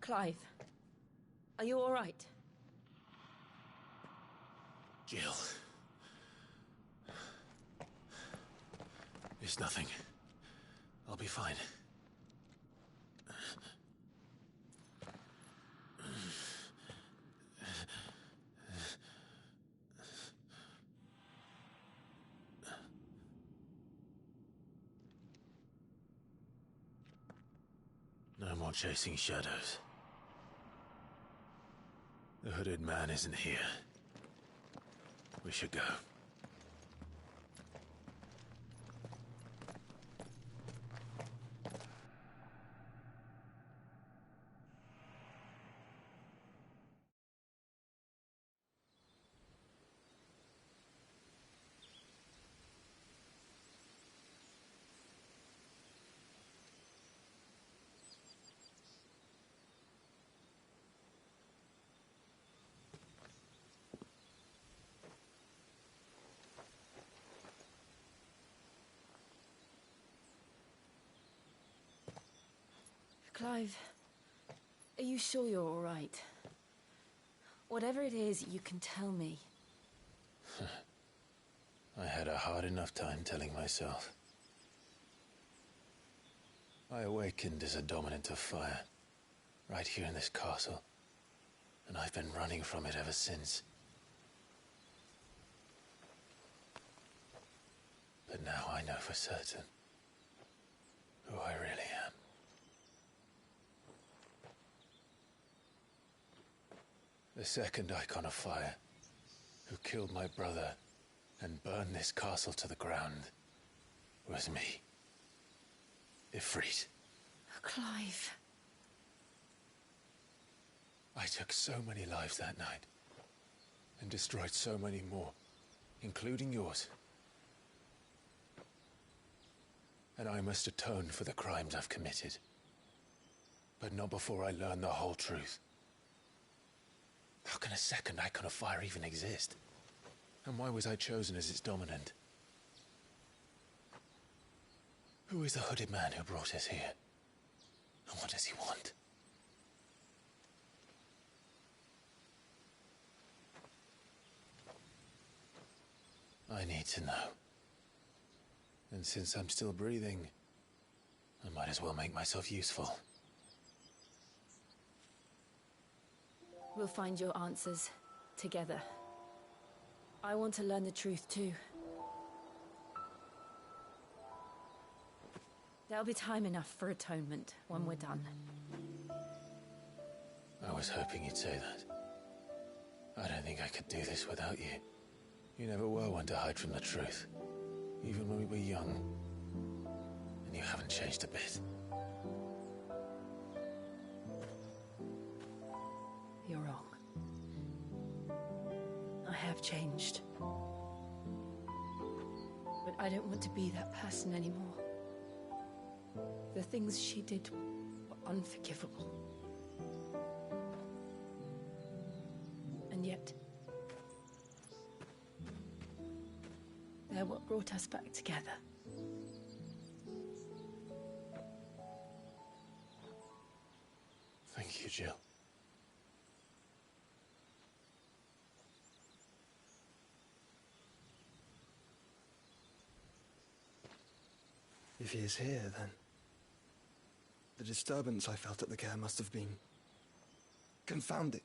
Clive, are you all right? Jill. It's nothing. I'll be fine. No more chasing shadows. The hooded man isn't here. We should go. Clive, are you sure you're all right? Whatever it is, you can tell me. I had a hard enough time telling myself. I awakened as a dominant of fire, right here in this castle, and I've been running from it ever since. But now I know for certain who I really am. The second Icon of Fire, who killed my brother and burned this castle to the ground, was me. Ifrit. Clive. I took so many lives that night, and destroyed so many more, including yours. And I must atone for the crimes I've committed. But not before I learn the whole truth. How can a second Icon of Fire even exist? And why was I chosen as its dominant? Who is the hooded man who brought us here? And what does he want? I need to know. And since I'm still breathing, I might as well make myself useful. We'll find your answers together. I want to learn the truth too. There'll be time enough for atonement when we're done. I was hoping you'd say that. I don't think I could do this without you. You never were one to hide from the truth, even when we were young. And you haven't changed a bit. You're wrong. I have changed. But I don't want to be that person anymore. The things she did were unforgivable. And yet, they're what brought us back together. Thank you, Jill. If he is here, then the disturbance I felt at the care must have been... confounded.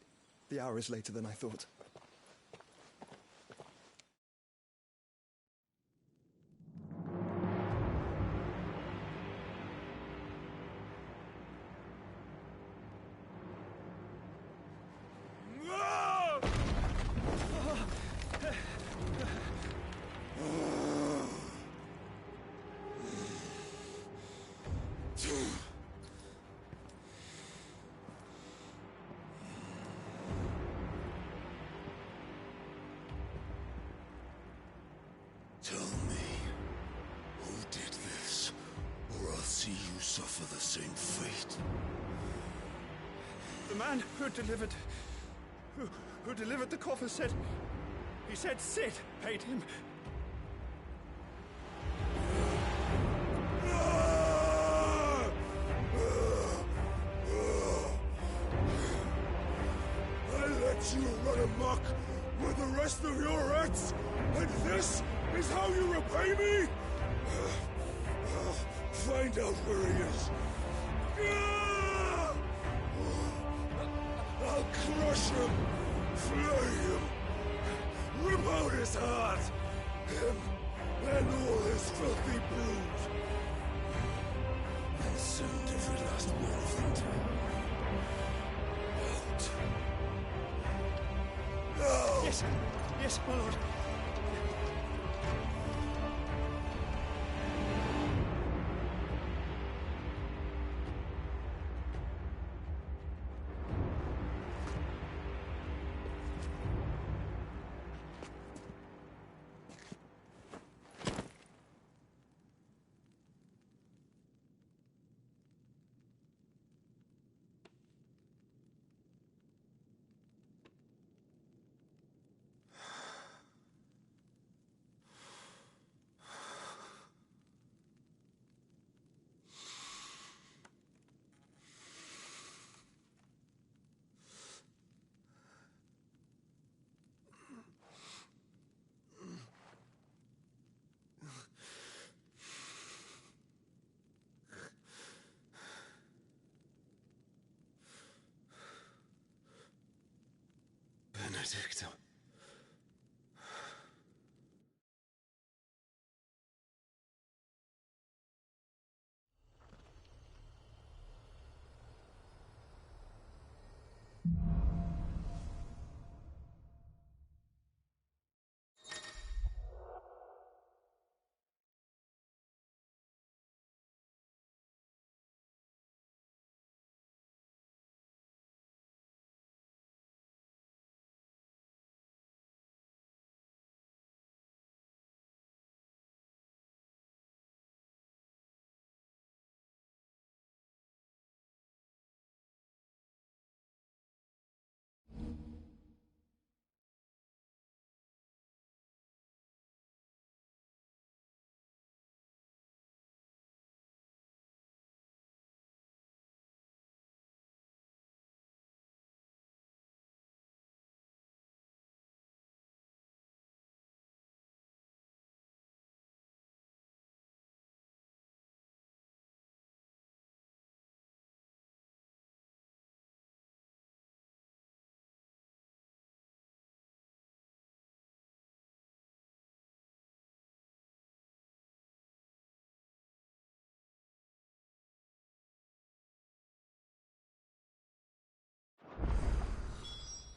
The hour is later than I thought. Tell me, who did this, or I'll see you suffer the same fate. The man who delivered the coffer said... He said Sid paid him. muck with the rest of your rats, and this is how you repay me? Find out where he is. I'll crush him, flay him, rip out his heart, him and all his filthy brood. And soon every last one of them out. No! Yes, yes, my lord. Benedicto.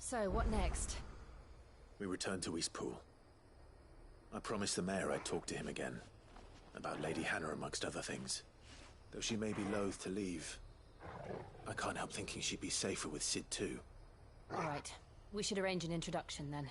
So, what next? We return to Eastpool. I promised the mayor I'd talk to him again. About Lady Hannah, amongst other things. Though she may be loath to leave, I can't help thinking she'd be safer with Cid too. All right. We should arrange an introduction then.